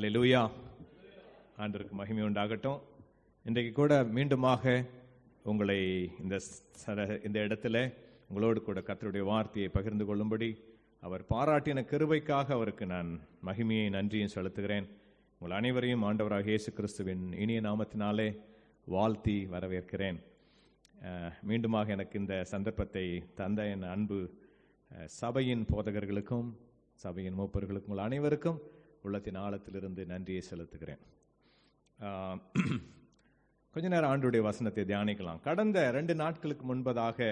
அல்லேலூயா. ஆண்டவருக்கு மகிமை உண்டாகட்டும். இன்றைக்கு கூட மீண்டுமாக உங்களை இந்த இடத்துல உங்களோடு கூட கர்த்தருடைய வார்த்தையை பகிர்ந்து கொள்ளும்படி அவர் பாராட்டின கிருபைக்காக அவருக்கு நான் மகிமையை நன்றியும் செலுத்துகிறேன். உங்கள் அனைவரையும் ஆண்டவராக இயேசு கிறிஸ்துவின் இனிய நாமத்தினாலே வாழ்த்தி வரவேற்கிறேன். மீண்டுமாக எனக்கு இந்த சந்தர்ப்பத்தை தந்த என் அன்பு சபையின் போதகர்களுக்கும் சபையின் மூப்பர்களுக்கும் உங்கள் அனைவருக்கும் உள்ளத்தின் ஆழத்திலிருந்து நன்றியை செலுத்துகிறேன். கொஞ்ச நேரம் ஆண்டுடைய வசனத்தை தியானிக்கலாம். கடந்த 2 நாட்களுக்கு முன்பதாக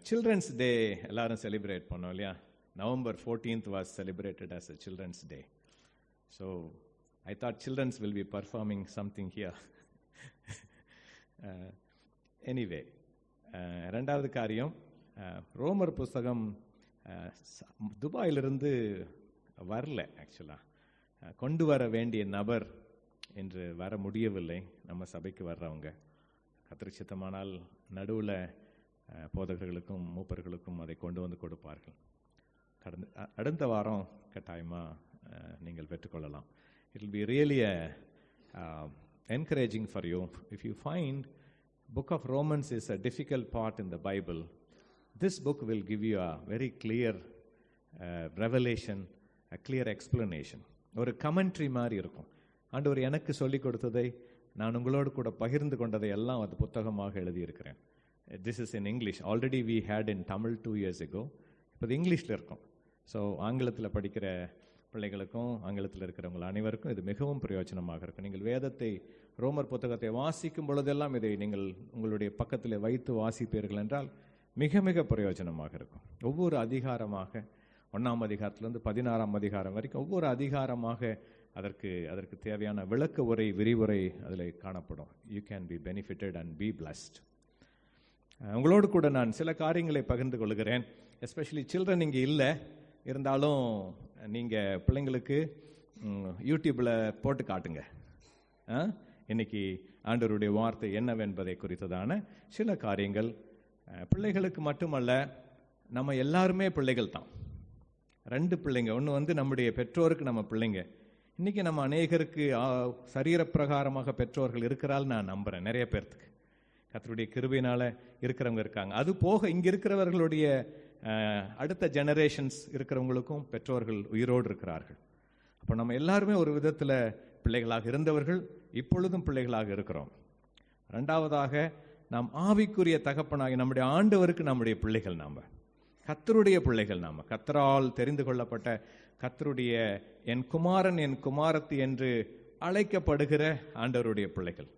சில்ட்ரன்ஸ் டே எல்லாரும் செலிப்ரேட் பண்ணோம் இல்லையா? November 14th was celebrated as a Children's Day. So I thought children will be performing something here. Anyway, ரெண்டாவது காரியம், ரோமர் புஸ்தகம் துபாயிலிருந்து வரல. ஆக்சுவலாக கொண்டு வர வேண்டிய நபர் என்று வர முடியவில்லை. நம்ம சபைக்கு வர்றவங்க கர்த்தருக்கு சித்தமானால் நடுவில் போதகர்களுக்கும் மூப்பர்களுக்கும் அதை கொண்டு வந்து கொடுப்பார்கள். அடுத்த வாரம் கட்டாயமாக நீங்கள் பெற்றுக்கொள்ளலாம். It will be really encouraging for you. If you find book of Romans is a difficult part in the Bible, this book will give you a very clear revelation, a clear explanation. ஒரு commentary மாதிரி இருக்கும். ஆண்டவர் எனக்கு சொல்லிக் கொடுத்ததை நான் உங்களோடு கூட பகிர்ந்து கொண்டதை எல்லாம் அது புத்தகமாக எழுதியிருக்கிறேன். This is in English. Already we had in Tamil 2 years ago. இப்போ இது இங்கிலீஷில் இருக்கும். ஸோ ஆங்கிலத்தில் படிக்கிற பிள்ளைகளுக்கும் ஆங்கிலத்தில் இருக்கிறவங்க அனைவருக்கும் இது மிகவும் பிரயோஜனமாக இருக்கும். நீங்கள் வேதத்தை ரோமர் புத்தகத்தை வாசிக்கும் பொழுதெல்லாம் இதை நீங்கள் உங்களுடைய பக்கத்தில் வைத்து வாசிப்பீர்கள் என்றால் மிக மிக பிரயோஜனமாக இருக்கும். ஒவ்வொரு அதிகாரமாக 1ஆம் அதிகாரத்திலிருந்து 16ஆம் அதிகாரம் வரைக்கும் ஒவ்வொரு அதிகாரமாக அதற்கு தேவையான விளக்க உரை விரிவுரை அதில் காணப்படும். You can be benefited and be blessed. உங்களோடு கூட நான் சில காரியங்களை பகிர்ந்து கொள்கிறேன். எஸ்பெஷலி சில்ட்ரன் இங்கே இல்லை, இருந்தாலும் நீங்கள் பிள்ளைங்களுக்கு யூடியூப்பில் போட்டு காட்டுங்க. இன்னைக்கு ஆண்டவருடைய வார்த்தை என்னவென்பதை குறித்ததான சில காரியங்கள். பிள்ளைகளுக்கு மட்டுமல்ல, நம்ம எல்லாருமே பிள்ளைகள் தான். 2 பிள்ளைங்க. ஒன்று நம்முடைய பெற்றோருக்கு நம்ம பிள்ளைங்க. இன்றைக்கி நம்ம அநேகருக்கு சரீரப்பிரகாரமாக பெற்றோர்கள் இருக்கிறாள் நான் நம்புகிறேன். நிறைய பேர்த்துக்கு கர்த்தருடைய கிருபையினால் இருக்கிறவங்க இருக்காங்க. அது போக இங்கே இருக்கிறவர்களுடைய அடுத்த ஜெனரேஷன்ஸ் இருக்கிறவங்களுக்கும் பெற்றோர்கள் உயிரோடு இருக்கிறார்கள். அப்போ நம்ம எல்லாருமே ஒரு விதத்தில் பிள்ளைகளாக இருந்தவர்கள், இப்பொழுதும் பிள்ளைகளாக இருக்கிறோம். 2வதாக, நாம் ஆவிக்குரிய தகப்பனாகி நம்முடைய ஆண்டவருக்கு நம்முடைய பிள்ளைகள். நாம் கர்த்தருடைய பிள்ளைகள். நாம் கர்த்தரால் தெரிந்து கொள்ளப்பட்ட கர்த்தருடைய என் குமாரன் என் குமாரத்தி என்று அழைக்கப்படுகிற ஆண்டவருடைய பிள்ளைகள்.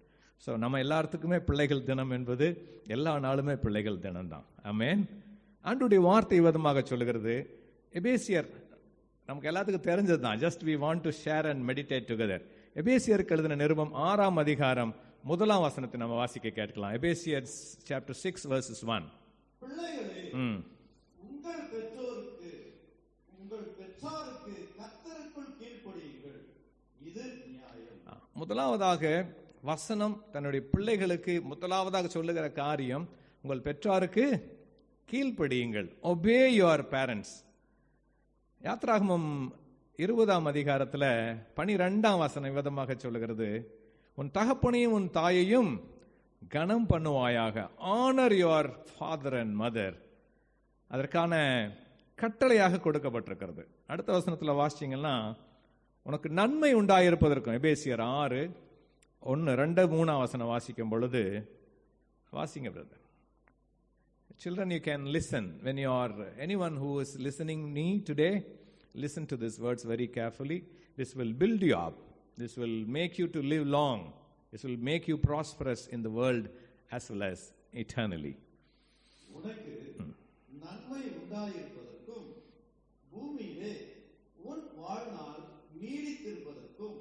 ஸோ நம்ம எல்லாத்துக்குமே பிள்ளைகள் தினம் என்பது எல்லா நாளுமே பிள்ளைகள் தினம்தான். ஆமென். ஆண்டவருடைய வார்த்தை விதமாக சொல்லுகிறது. எபேசியர் நமக்கு எல்லாத்துக்கும் தெரிஞ்சது தான். Just we want to share and meditate together. எபேசியருக்கு எழுதின நிருபம் 6ஆம் அதிகாரம் 1ஆம் வசனத்தை நம்ம வாசிக்க கேட்கலாம். எபேசியர் chapter 6 verses 1. உங்கள் பெற்றோருக்கு உங்கள் பெற்றாருக்கு கர்த்தருக்குள் கீழ்ப்படியுங்கள், இது நியாயம். முதலாவதாக வசனம் தன்னுடைய பிள்ளைகளுக்கு முதலாவதாக சொல்லுகிற காரியம், உங்கள் பெற்றாருக்கு கீழ்ப்படியுங்கள். obey your parents. யாத்ராகமம் 20ஆம் அதிகாரத்தில் 12ஆம் வசனம் விதமாக சொல்லுகிறது, உன் தகப்பனையும் உன் தாயையும் கனம் பண்ணுவாயாக. honor your father and mother. அதற்கான கட்டளையாக கொடுக்கப்பட்டிருக்கிறது. அடுத்த வசனத்தில் வாசிச்சிங்கன்னா, உனக்கு நன்மை உண்டாயிருப்பதற்கும். எபேசியர் 6:1-2-3 வசனம் வாசிக்கும் பொழுது வாசிங்க brother. Children, you can listen. When you are anyone who is listening me today, listen to these words very carefully. This will build you up. This will make you to live long. This will make you prosperous in the world as well as eternally. உனக்கு நன்மை உண்டாயிருப்பதற்கும் பூமியிலே உன் வாழ்நாள் நீடித்திருப்பதற்கும்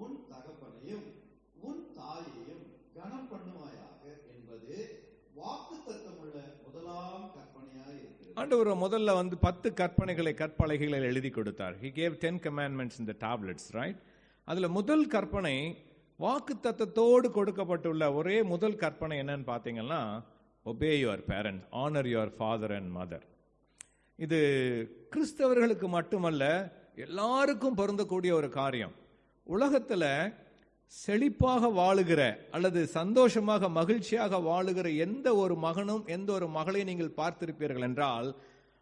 உன் தகப்பனையும் உன் தாயையும் கனம் பண்ணுவாயாக என்பது வாக்குத்தத்தமுள்ள முதலாம் கற்பனையாக இருக்கிறது. ஆண்டவர் முதல்ல 10 கற்பனைகளை எழுதி கொடுத்தார். He gave 10 commandments in the tablets, right? அதுல முதல் கற்பனை வாக்குத்தத்தத்தோடு கொடுக்கப்பட்டுள்ள ஒரே முதல் கற்பனை என்னன்னு பார்த்தீங்கன்னா, obey your parents, honor your father and mother. இது கிறிஸ்தவர்களுக்கு மட்டுமல்ல, எல்லாருக்கும் பொருந்தக்கூடிய ஒரு காரியம். உலகத்துல செழிப்பாக வாழுகிற அல்லது சந்தோஷமாக மகிழ்ச்சியாக வாழுகிற எந்த ஒரு மகனும் எந்த ஒரு மகளையும் நீங்கள் பார்த்திருப்பீர்கள் என்றால்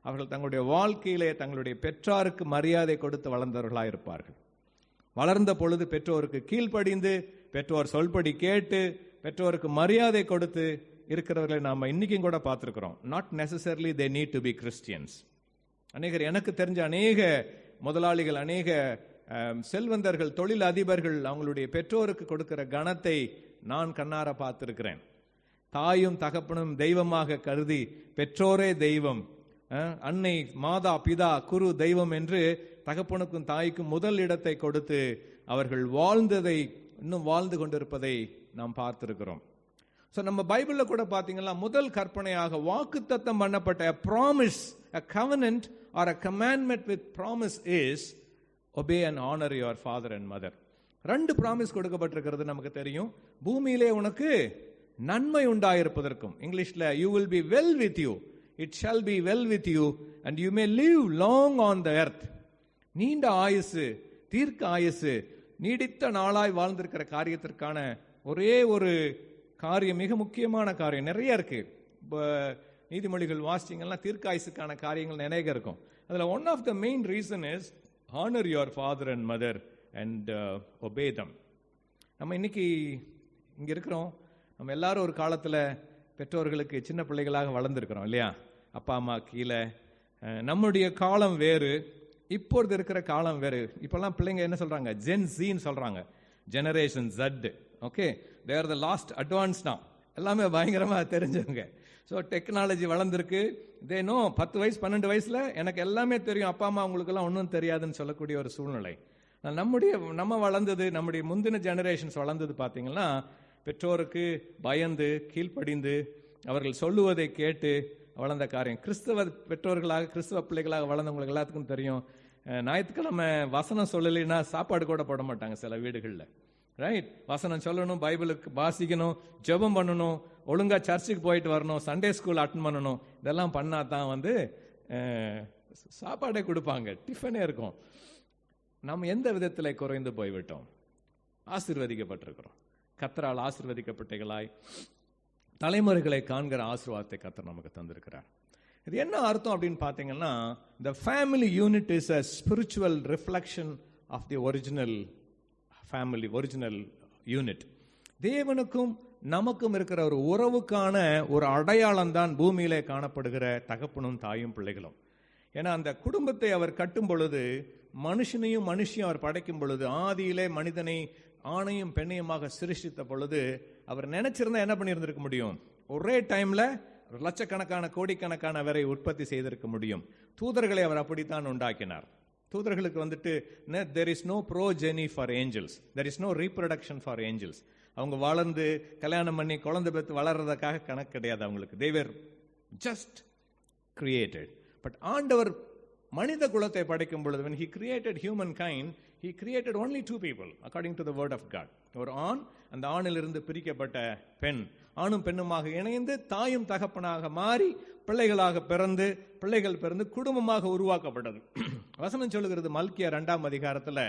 அவர்கள் தங்களுடைய வாழ்க்கையிலே தங்களுடைய பெற்றாருக்கு மரியாதை கொடுத்து வளர்ந்தவர்களாக இருப்பார்கள். வளர்ந்த பொழுது பெற்றோருக்கு கீழ்ப்படிந்து, பெற்றோர் சொல்படி கேட்டு, பெற்றோருக்கு மரியாதை கொடுத்து இருக்கிறவர்களை நாம் இன்னைக்கும் கூட பார்த்திருக்கிறோம். Not necessarily they need to be Christians. எனக்கு தெரிஞ்ச அநேக முதலாளிகள், அநேக செல்வந்தர்கள், தொழில் அதிபர்கள் அவங்களுடைய பெற்றோருக்கு கொடுக்கிற கணத்தை நான் கண்ணார பார்த்திருக்கிறேன். தாயும் தகப்பனும் தெய்வமாக கருதி, பெற்றோரே தெய்வம், அன்னை மாதா பிதா குரு தெய்வம் என்று தகப்பனுக்கும் தாய்க்கும் முதல் இடத்தை கொடுத்து அவர்கள் வாழ்ந்ததை இன்னும் வாழ்ந்து கொண்டிருப்பதை நாம் பார்த்திருக்கிறோம். ஸோ நம்ம பைபிள்ல கூட பார்த்தீங்கன்னா முதல் கற்பனையாக வாக்குத்தத்தம் பண்ணப்பட்ட a promise, a covenant or a commandment with promise is obey and honor your father and mother. 2 promise கொடுக்கப்பட்டிருக்கிறது நமக்கு தெரியும். பூமியிலே உனக்கு நன்மை உண்டாயிருப்பதற்கும், இங்கிலீஷ்ல you will be well with you, it shall be well with you and you may live long on the earth. நீண்ட ஆயுசு, தீர்க்க ஆயுசு, நீடித்த நாளாய் வாழ்ந்திருக்கிற காரியத்திற்கான ஒரே ஒரு காரியம், மிக முக்கியமான காரியம். நிறைய இருக்கு. நீதிமொழிகள் வாசிச்சீங்கன்னா தீர்க்க ஆயுசுக்கான காரியங்கள் நிறைய இருக்கும். அதுல one of the main reason is honor your father and mother and obey them. நம்ம இன்னைக்கு இங்க இருக்கிறோம். நம்ம எல்லாரும் ஒரு காலத்துல பெற்றோர்களுக்கு சின்ன பிள்ளைகளாக வளர்ந்துருக்கிறோம் இல்லையா? அப்பா அம்மா கீழே. நம்முடைய காலம் வேறு, இப்பொழுது இருக்கிற காலம் வேறு. இப்பெல்லாம் பிள்ளைங்க என்ன சொல்றாங்க? ஜென் ஜீன்னு சொல்றாங்க, generation Z. Okay, they are the last advance now. எல்லாமே பயங்கரமா தெரிஞ்சவங்க. ஸோ டெக்னாலஜி வளர்ந்துருக்கு. தே நோ 10 வயசு 12 வயசுல எனக்கு எல்லாமே தெரியும், அப்பா அம்மா அவங்களுக்கெல்லாம் ஒன்றும் தெரியாதுன்னு சொல்லக்கூடிய ஒரு சூழ்நிலை. நம்ம வளர்ந்தது, நம்முடைய முந்தின ஜெனரேஷன்ஸ் வளர்ந்தது பார்த்தீங்கன்னா பெற்றோருக்கு பயந்து கீழ்ப்படிந்து அவர்கள் சொல்லுவதை கேட்டு வளர்ந்த காரியம். கிறிஸ்தவ பெற்றோர்களாக, கிறிஸ்தவ பிள்ளைகளாக வளர்ந்தவங்களுக்கு எல்லாத்துக்கும் தெரியும், ஞாயிற்றுக்கிழமை வசனம் சொல்லலைன்னா சாப்பாடு கூட போட மாட்டாங்க சில வீடுகளில். ரைட்? வசனம் சொல்லணும், பைபிளுக்கு வாசிக்கணும், ஜெபம் பண்ணணும், ஒழுங்கா சர்ச்சுக்கு போயிட்டு வரணும், சண்டே ஸ்கூல் அட்டன் பண்ணணும். இதெல்லாம் பண்ணா தான் சாப்பாடே கொடுப்பாங்க, டிஃபனே இருக்கும். நம்ம எந்த விதத்தில் குறைந்து போய்விட்டோம்? ஆசீர்வதிக்கப்பட்டிருக்கிறோம். கர்த்தரால் ஆசீர்வதிக்கப்பட்டவர்களாய் தலைமுறைகளை காண்கிற ஆசீர்வாதத்தை கர்த்தர் நமக்கு தந்திருக்கிறார். இது என்ன அர்த்தம் அப்படின்னு பார்த்தீங்கன்னா, the family unit is a spiritual reflection of the original family, original unit. தேவனுக்கும் நமக்கும் இருக்கிற ஒரு உறவுக்கான ஒரு அடையாளம் தான் பூமியிலே காணப்படுகிற தகப்பனும் தாயும் பிள்ளைகளும். ஏன்னா அந்த குடும்பத்தை அவர் கட்டும் பொழுது, மனுஷனையும் மனுஷியும் அவர் படைக்கும் பொழுது, ஆதியிலே மனிதனை ஆணையும் பெண்ணையுமாக சிருஷ்டித்த பொழுது அவர் நினைச்சிருந்தா என்ன பண்ணியிருந்திருக்க முடியும்? ஒரே டைம்ல லட்சக்கணக்கான கோடிக்கணக்கான வரை உற்பத்தி செய்திருக்க முடியும். தூதர்களை அவர் அப்படித்தான் உண்டாக்கினார். தூதர்களுக்கு there is no progeny for angels, there is no reproduction for angels. அவங்க வளர்ந்து கல்யாணம் பண்ணி குழந்தை பெற்று வளர்றதுக்காக கணக்கு கிடையாது அவங்களுக்கு. they were just created. But ஆண்டவர் மனித குலத்தை படைக்கும் பொழுது, when he created humankind, he created only 2 people according to the word of God. ஒரு ஆண், அந்த ஆணிலிருந்து பிரிக்கப்பட்ட பெண், ஆணும் பெண்ணுமாக இணைந்து தாயும் தகப்பனாக மாறி பிள்ளைகளாக பிறந்து, பிள்ளைகள் பிறந்து குடும்பமாக உருவாக்கப்பட்டது. வசனம் சொல்லுகிறது மல்கியா 2ஆம் அதிகாரத்துல,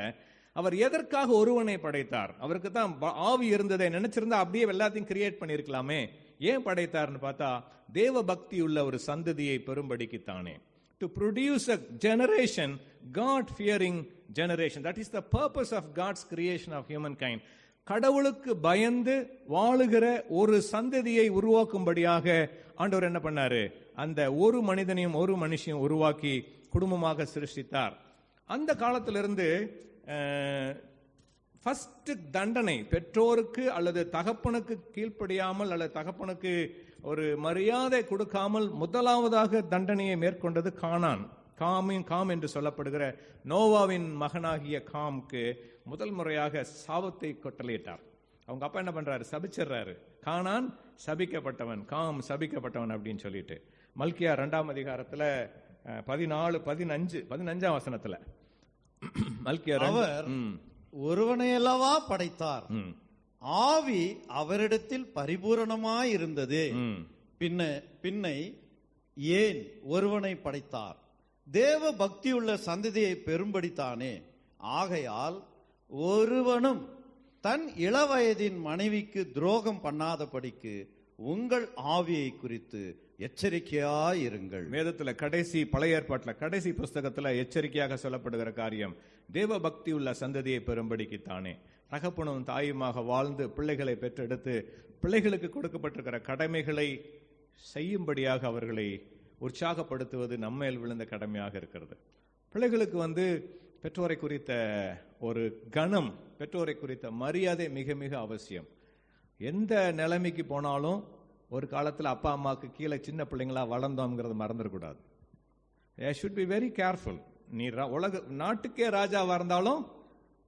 அவர் எதற்காக ஒருவனை படைத்தார்? அவருக்கு தான் ஆவி இருந்ததை நினைச்சிருந்தா அப்படியே எல்லாத்தையும் கிரியேட் பண்ணிருக்கலாமே. ஏன் படைத்தார்னு பார்த்தா, தேவ பக்தி உள்ள ஒரு சந்ததியை பெரும்படிக்குத்தானே. To produce a generation, God-fearing generation. That is the purpose of God's creation of humankind. கடவுளுக்கு பயந்து வாழுகிற ஒரு சந்ததியை உருவாக்கும்படியாக ஆண்டவர் என்ன பண்ணாரு? அந்த ஒரு மனிதனையும் ஒரு மனுஷியும் உருவாக்கி குடும்பமாக சிருஷ்டித்தார். அந்த காலத்திலிருந்து ஃபர்ஸ்ட் தண்டனை பெற்றோருக்கு அல்லது தகப்பனுக்கு கீழ்ப்படியாமல் அல்லது தகப்பனுக்கு ஒரு மரியாதை கொடுக்காமல் முதலாவதாக தண்டனையை மேற்கொண்டது கானான். காம் என்று சொல்லப்படுகிற நோவாவின் மகனாகிய காம்க்கு முதல் முறையாக சாபத்தை கொட்டளையிட்டார். அவங்க அப்பா என்ன பண்றாரு? சபிச்சிடுறாரு. கானான் சபிக்கப்பட்டவன், காம் சபிக்கப்பட்டவன் அப்படின்னு சொல்லிட்டு மல்கியா 2ஆம் அதிகாரத்துல 15ஆம் வசனத்துல மல்கியா அவர் ஒருவனையல்லவா படைத்தார், ஆவி அவரிடத்தில் பரிபூரணமாயிருந்தது, பின்னை ஏன் ஒருவனை படைத்தார்? தேவ பக்தியுள்ள சந்ததியை பெரும்படித்தானே. ஆகையால் ஒருவனும் தன் இளவயதின் மனைவிக்கு துரோகம் பண்ணாதபடிக்கு உங்கள் ஆவியை குறித்து எச்சரிக்கையாயிருங்கள். வேதத்துல கடைசி பழைய ஏற்பாட்டுல கடைசி புஸ்தகத்துல எச்சரிக்கையாக சொல்லப்படுகிற காரியம் தேவ பக்தி உள்ள சந்ததியை பெறும்படிக்குத்தானே. தகப்பனும் தாயுமாக வாழ்ந்து பிள்ளைகளை பெற்றெடுத்து பிள்ளைகளுக்கு கொடுக்கப்பட்டிருக்கிற கடமைகளை செய்யும்படியாக அவர்களை உற்சாகப்படுத்துவது நம்மேல் விழுந்த கடமையாக இருக்கிறது. பிள்ளைகளுக்கு பெற்றோரை குறித்த ஒரு கணம், பெற்றோரை குறித்த மரியாதை மிக மிக அவசியம். எந்த நிலைமைக்கு போனாலும் ஒரு காலத்தில் அப்பா அம்மாவுக்கு கீழே சின்ன பிள்ளைங்களா வளர்ந்தோம்ங்கிறது மறந்துடக்கூடாது. I should be very careful. நீ நாட்டுக்கே ராஜாவா இருந்தாலும்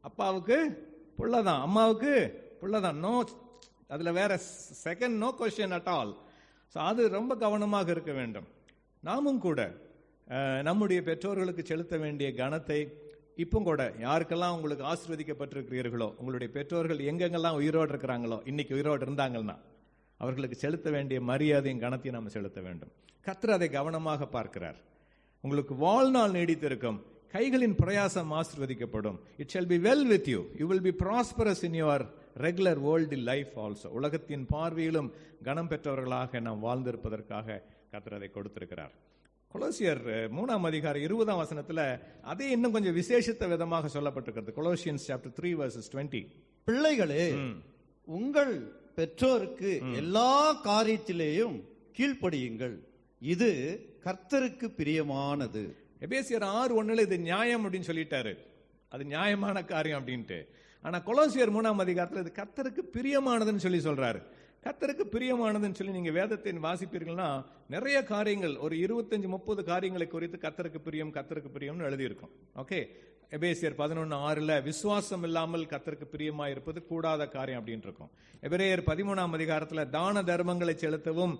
அப்பாவுக்கு புள்ளதான், அம்மாவுக்கு புள்ளதான். நோ, அதுல வேற second no question at all. அது ரொம்ப கவனமாக இருக்க வேண்டும். நாமும் கூட நம்முடைய பெற்றோர்களுக்கு செலுத்த வேண்டிய கனத்தை இப்போ கூட யாருக்கெல்லாம் உங்களுக்கு ஆசீர்வதிக்கப்பட்டிருக்கிறீர்களோ, உங்களுடைய பெற்றோர்கள் எங்கெங்கெல்லாம் உயிரோடு இருக்கிறாங்களோ, இன்னைக்கு உயிரோடு இருந்தாங்கன்னா அவர்களுக்கு செலுத்த வேண்டிய மரியாதையும் கனத்தையும் நாம் செலுத்த வேண்டும். கர்த்தர் அதை கவனமாக பார்க்கிறார். உங்களுக்கு வாழ்நாள் நீடித்திருக்கும், கைகளின் பிரயாசம் ஆசீர்வதிக்கப்படும். It shall be well with you, you will be prosperous in your regular world life also. உலகத்தின் பார்வையிலும் கனம் பெற்றவர்களாக நாம் வாழ்ந்திருப்பதற்காக கர்த்தர் அதை கொடுத்திருக்கிறார். கொலோசியர் 3 அதிகாரம் 20 வசனத்துல அதே இன்னும் கொஞ்சம் விசேஷித்த விதமாக சொல்லப்பட்டிருக்கிறது. Colossians chapter 3 verses 20. பிள்ளைகளே, உங்கள் பெற்றோருக்கு எல்லா காரியத்திலேயும் கீழ்ப்படியுங்கள், இது கர்த்தருக்கு பிரியமானது. எபேசியர் 6:1 இது நியாயம் அப்படின்னு சொல்லிட்டாரு, அது நியாயமான காரியம் அப்படின்ட்டு. ஆனா கொலோசியர் 3 அதிகாரத்தில் இது கர்த்தருக்கு பிரியமானதுன்னு சொல்றாரு. கர்த்தருக்கு பிரியமானதுன்னு சொல்லி நீங்க வேதத்தை வாசிப்பீர்கள்னா நிறைய காரியங்கள், ஒரு 25-30 காரியங்களை குறித்து கர்த்தருக்கு பிரியம்னு எழுதியிருக்கும். ஓகே, எபேசியர் 11:6 விசுவாசம் இல்லாமல் கர்த்தருக்கு பிரியமா இருப்பது கூடாத காரியம் அப்படின்னு இருக்கும். எபிரேயர் 13 அதிகாரத்துல தான தர்மங்களை செலுத்தவும்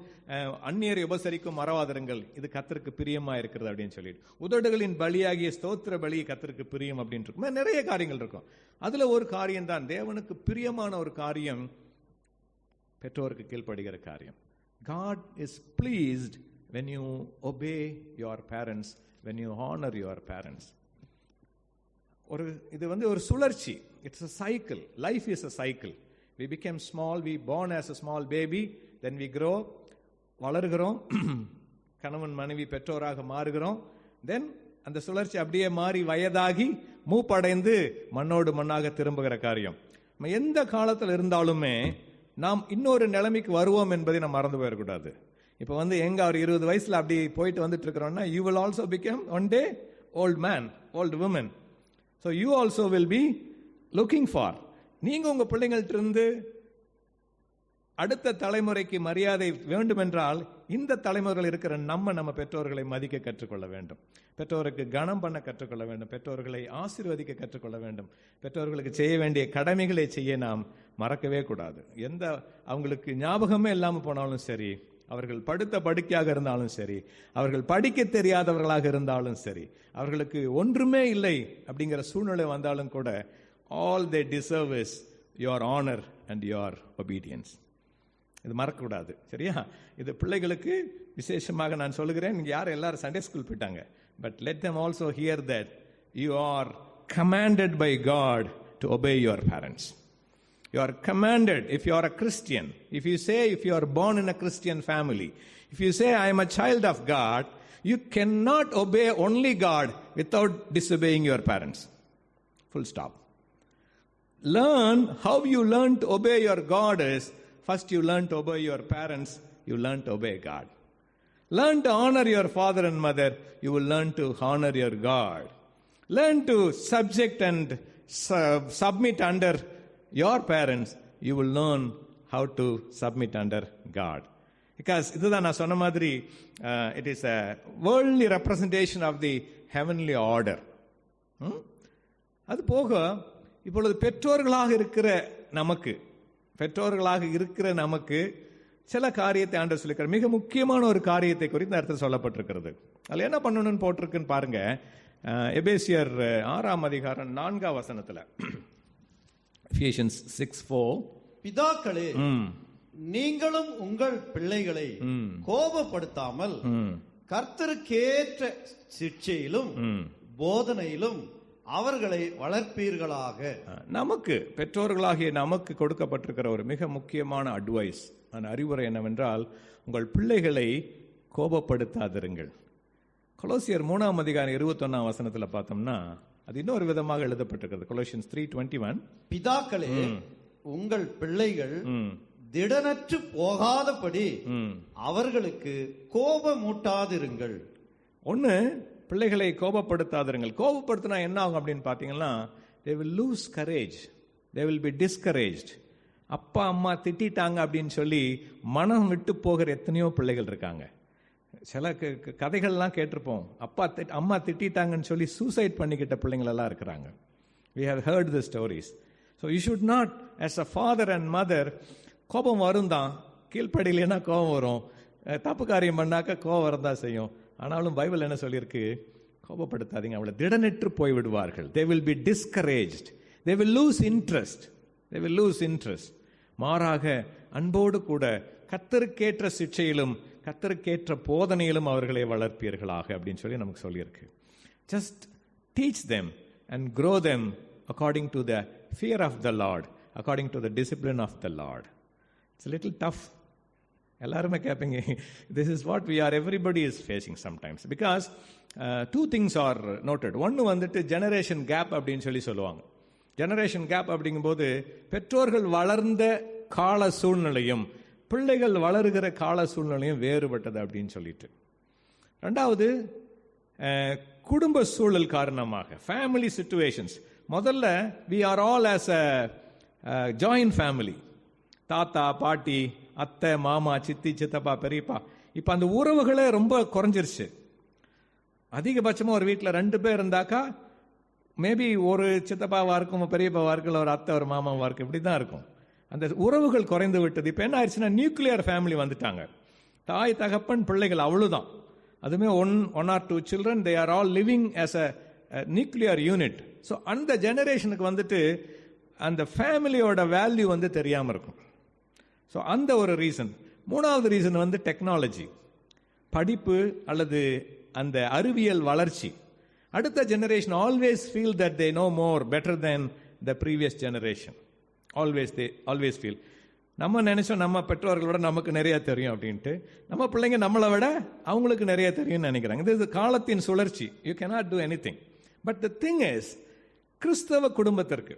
அந்நியரை உபசரிக்கும் மறவாதிருங்கள், இது கர்த்தருக்கு பிரியமா இருக்கிறது அப்படின்னு சொல்லிட்டு. உதடுகளின் பலியாகிய ஸ்தோத்திர பலி கர்த்தருக்கு பிரியம் அப்படின்னு இருக்கும். நிறைய காரியங்கள் இருக்கும். அதுல ஒரு காரியம் தான் தேவனுக்கு பிரியமான ஒரு காரியம், பெற்றோருக்கு கீழ்ப்படுகிற காரியம். God is pleased when you obey your parents, when you honor your parents. இது ஒரு சுழற்சி. It's a cycle. Life is a cycle. We became small, we born as a small baby, then we grow, வளர்கிறோம், கணவன் மனைவி பெற்றோராக மாறுகிறோம், then அந்த சுழற்சி அப்படியே மாறி வயதாகி மூப்படைந்து மண்ணோடு மண்ணாக திரும்புகிற காரியம். எந்த காலத்தில் இருந்தாலுமே நாம் இன்னொரு நிலைமைக்கு வருவோம் என்பதை நாம் மறந்து போயிடக்கூடாது. இப்போ எங்க ஒரு 20 வயசுல அப்படி போயிட்டு வந்துட்டு இருக்கிறோம்னா, you will also become one day old man, old woman. So you also will be looking for. நீங்க உங்க பிள்ளைங்கள்ட்ட இருந்து அடுத்த தலைமுறைக்கு மரியாதை வேண்டும் என்றால் இந்த தலைமுறையில் இருக்கிற நம்ம பெற்றோர்களை மதிக்க கற்றுக்கொள்ள வேண்டும், பெற்றோருக்கு கனம் பண்ண கற்றுக்கொள்ள வேண்டும், பெற்றோர்களை ஆசீர்வதிக்க கற்றுக்கொள்ள வேண்டும், பெற்றோர்களுக்கு செய்ய வேண்டிய கடமைகளை செய்ய நாம் மறக்கவே கூடாது. எந்த அவங்களுக்கு ஞாபகமே இல்லாமல் போனாலும் சரி, அவர்கள் படுத்த படுக்கையாக இருந்தாலும் சரி, அவர்கள் படிக்க தெரியாதவர்களாக இருந்தாலும் சரி, அவர்களுக்கு ஒன்றுமே இல்லை அப்படிங்கிற சூழ்நிலை வந்தாலும் கூட, all they deserve is your honor and your obedience. இது மறக்கக்கூடாது, சரியா? இது பிள்ளைகளுக்கு விசேஷமாக நான் சொல்லுகிறேன். நீங்க யாரும் எல்லாரும் சண்டே ஸ்கூல் போயிட்டாங்க, but let them also hear that you are commanded by God to obey your parents. You are commanded, if you are a Christian, if you are born in a Christian family, if you say I am a child of God, you cannot obey only God without disobeying your parents. Full stop. Learn how you learn to obey your God is, first you learn to obey your parents, you learn to obey God. Learn to honor your father and mother, you will learn to honor your God. Learn to subject and submit under your parents, you will learn how to submit under God. Because இதுதான் நான் சொன்ன மாதிரி, it is a worldly representation of the heavenly order. அது போக இப்பொழுது பெற்றோர்களாக இருக்கிற நமக்கு சில காரியத்தை ஆண்டவர் சொல்லியிருக்கார். மிக முக்கியமான ஒரு காரியத்தை குறித்து நேரத்தில் சொல்லப்பட்டிருக்கிறது. அதில் என்ன பண்ணணும்னு போட்டிருக்குன்னு பாருங்க. எபேசியர் 6 அதிகாரம் 4 வசனத்துல, Ephesians 6:4, பிதாக்களே, நீங்களும் உங்கள் பிள்ளைகளை கோபப்படுத்தாமல் கர்த்தருக்கேற்ற சிட்சையிலும் போதனையிலும் அவர்களை வளர்ப்பீர்களாக. நமக்கு பெற்றோர்களாகிய நமக்கு கொடுக்கப்பட்டிருக்கிற ஒரு மிக முக்கியமான அட்வைஸ், அறிவுரை என்னவென்றால், உங்கள் பிள்ளைகளை கோபப்படுத்தாதிருங்கள். கொலோசியர் 3:21 பார்த்தோம்னா அது இன்னொரு விதமாக எழுதப்பட்டிருக்கிறது. கொலோசியன்ஸ் 3:21, பிதாக்களே உங்கள் பிள்ளைகள் திடனற்று போகாதபடி அவர்களுக்கு கோபமூட்டாதிருங்கள். ஒன்று, பிள்ளைகளை கோபப்படுத்தாதிருங்கள். கோபப்படுத்தினா என்ன ஆகும் அப்படின்னு பார்த்தீங்கன்னா, they will lose courage, they will be discouraged. அப்பா அம்மா திட்டாங்க அப்படின்னு சொல்லி மனம் விட்டு போகிற எத்தனையோ பிள்ளைகள் இருக்காங்க. சில கதைகள்லாம் கேட்டிருப்போம், அம்மா திட்டாங்கன்னு சொல்லி சூசைட் பண்ணிக்கிட்ட பிள்ளைங்களெல்லாம் இருக்கிறாங்க. we have heard the stories. so you should not, as a father and mother, கோபம் வரும் தான், கீழ்ப்படியிலேன்னா கோபம் வரும், தப்பு காரியம் பண்ணாக்க கோபம் வரதான் செய்யும். ஆனாலும் பைபிள் என்ன சொல்லியிருக்கு, கோபப்படுத்தாதீங்க, அவளை திடனற்று போய் விடுவார்கள். they will be discouraged, they will lose interest. மாறாக அன்போடு கூட கர்த்தருக்கேற்ற சிட்சையிலும் கர்த்தருக்கேற்ற போதனையிலும் அவர்களை வளர்ப்பீர்களாக அப்படின்னு சொல்லி நமக்கு சொல்லியிருக்கு. just teach them and grow them according to the fear of the Lord, according to the discipline of the Lord. It's a little tough. எல்லாருமே கேட்பீங்க, this is what we are, everybody is facing sometimes, because two things are noted. ஒன்று வந்துட்டு generation gap அப்படின்னு சொல்லி சொல்லுவாங்க. Generation gap அப்படிங்கும்போது பெற்றோர்கள் வளர்ந்த கால சூழ்நிலையும் பிள்ளைகள் வளருகிற கால சூழ்நிலையும் வேறுபட்டது அப்படின்னு சொல்லிட்டு. ரெண்டாவது, குடும்ப சூழல் காரணமாக, ஃபேமிலி சிச்சுவேஷன்ஸ். முதல்ல we are all as a joint family, தாத்தா பாட்டி அத்தை மாமா சித்தி சித்தப்பா பெரியப்பா. இப்போ அந்த உறவுகளே ரொம்ப குறைஞ்சிருச்சு. அதிகபட்சமாக ஒரு வீட்டில் 2 பேர் இருந்தாக்கா மேபி ஒரு சித்தப்பாவா இருக்கும், பெரியப்பாவா இருக்கும், ஒரு அத்தை ஒரு மாமாவா இருக்கும், இப்படி தான் இருக்கும். அந்த உறவுகள் குறைந்து விட்டது. இப்போ என்ன ஆயிடுச்சுன்னா, நியூக்ளியர் ஃபேமிலி வந்துட்டாங்க. தாய் தகப்பன் பிள்ளைகள் அவ்வளோதான். அதுவுமே one or two children, they are all living as a nuclear unit. So அந்த ஜெனரேஷனுக்கு வந்துட்டு அந்த ஃபேமிலியோட வேல்யூ வந்து தெரியாமல் இருக்கும். ஸோ அந்த ஒரு ரீசன். மூணாவது ரீசன் வந்து டெக்னாலஜி, படிப்பு அல்லது அந்த அறிவியல் வளர்ச்சி. அடுத்த generation always feel that they know more better than the previous generation. Always feel, நம்ம நினைச்சோம் நம்ம பெற்றோர்களோட நமக்கு நிறைய தெரியும் அப்படின்ட்டு, நம்ம பிள்ளைங்க நம்மளை விட அவங்களுக்கு நிறைய தெரியும்னு நினைக்கிறாங்க. இது காலத்தின் சுழற்சி. You cannot do anything. But the thing is, கிறிஸ்தவ குடும்பத்திற்கு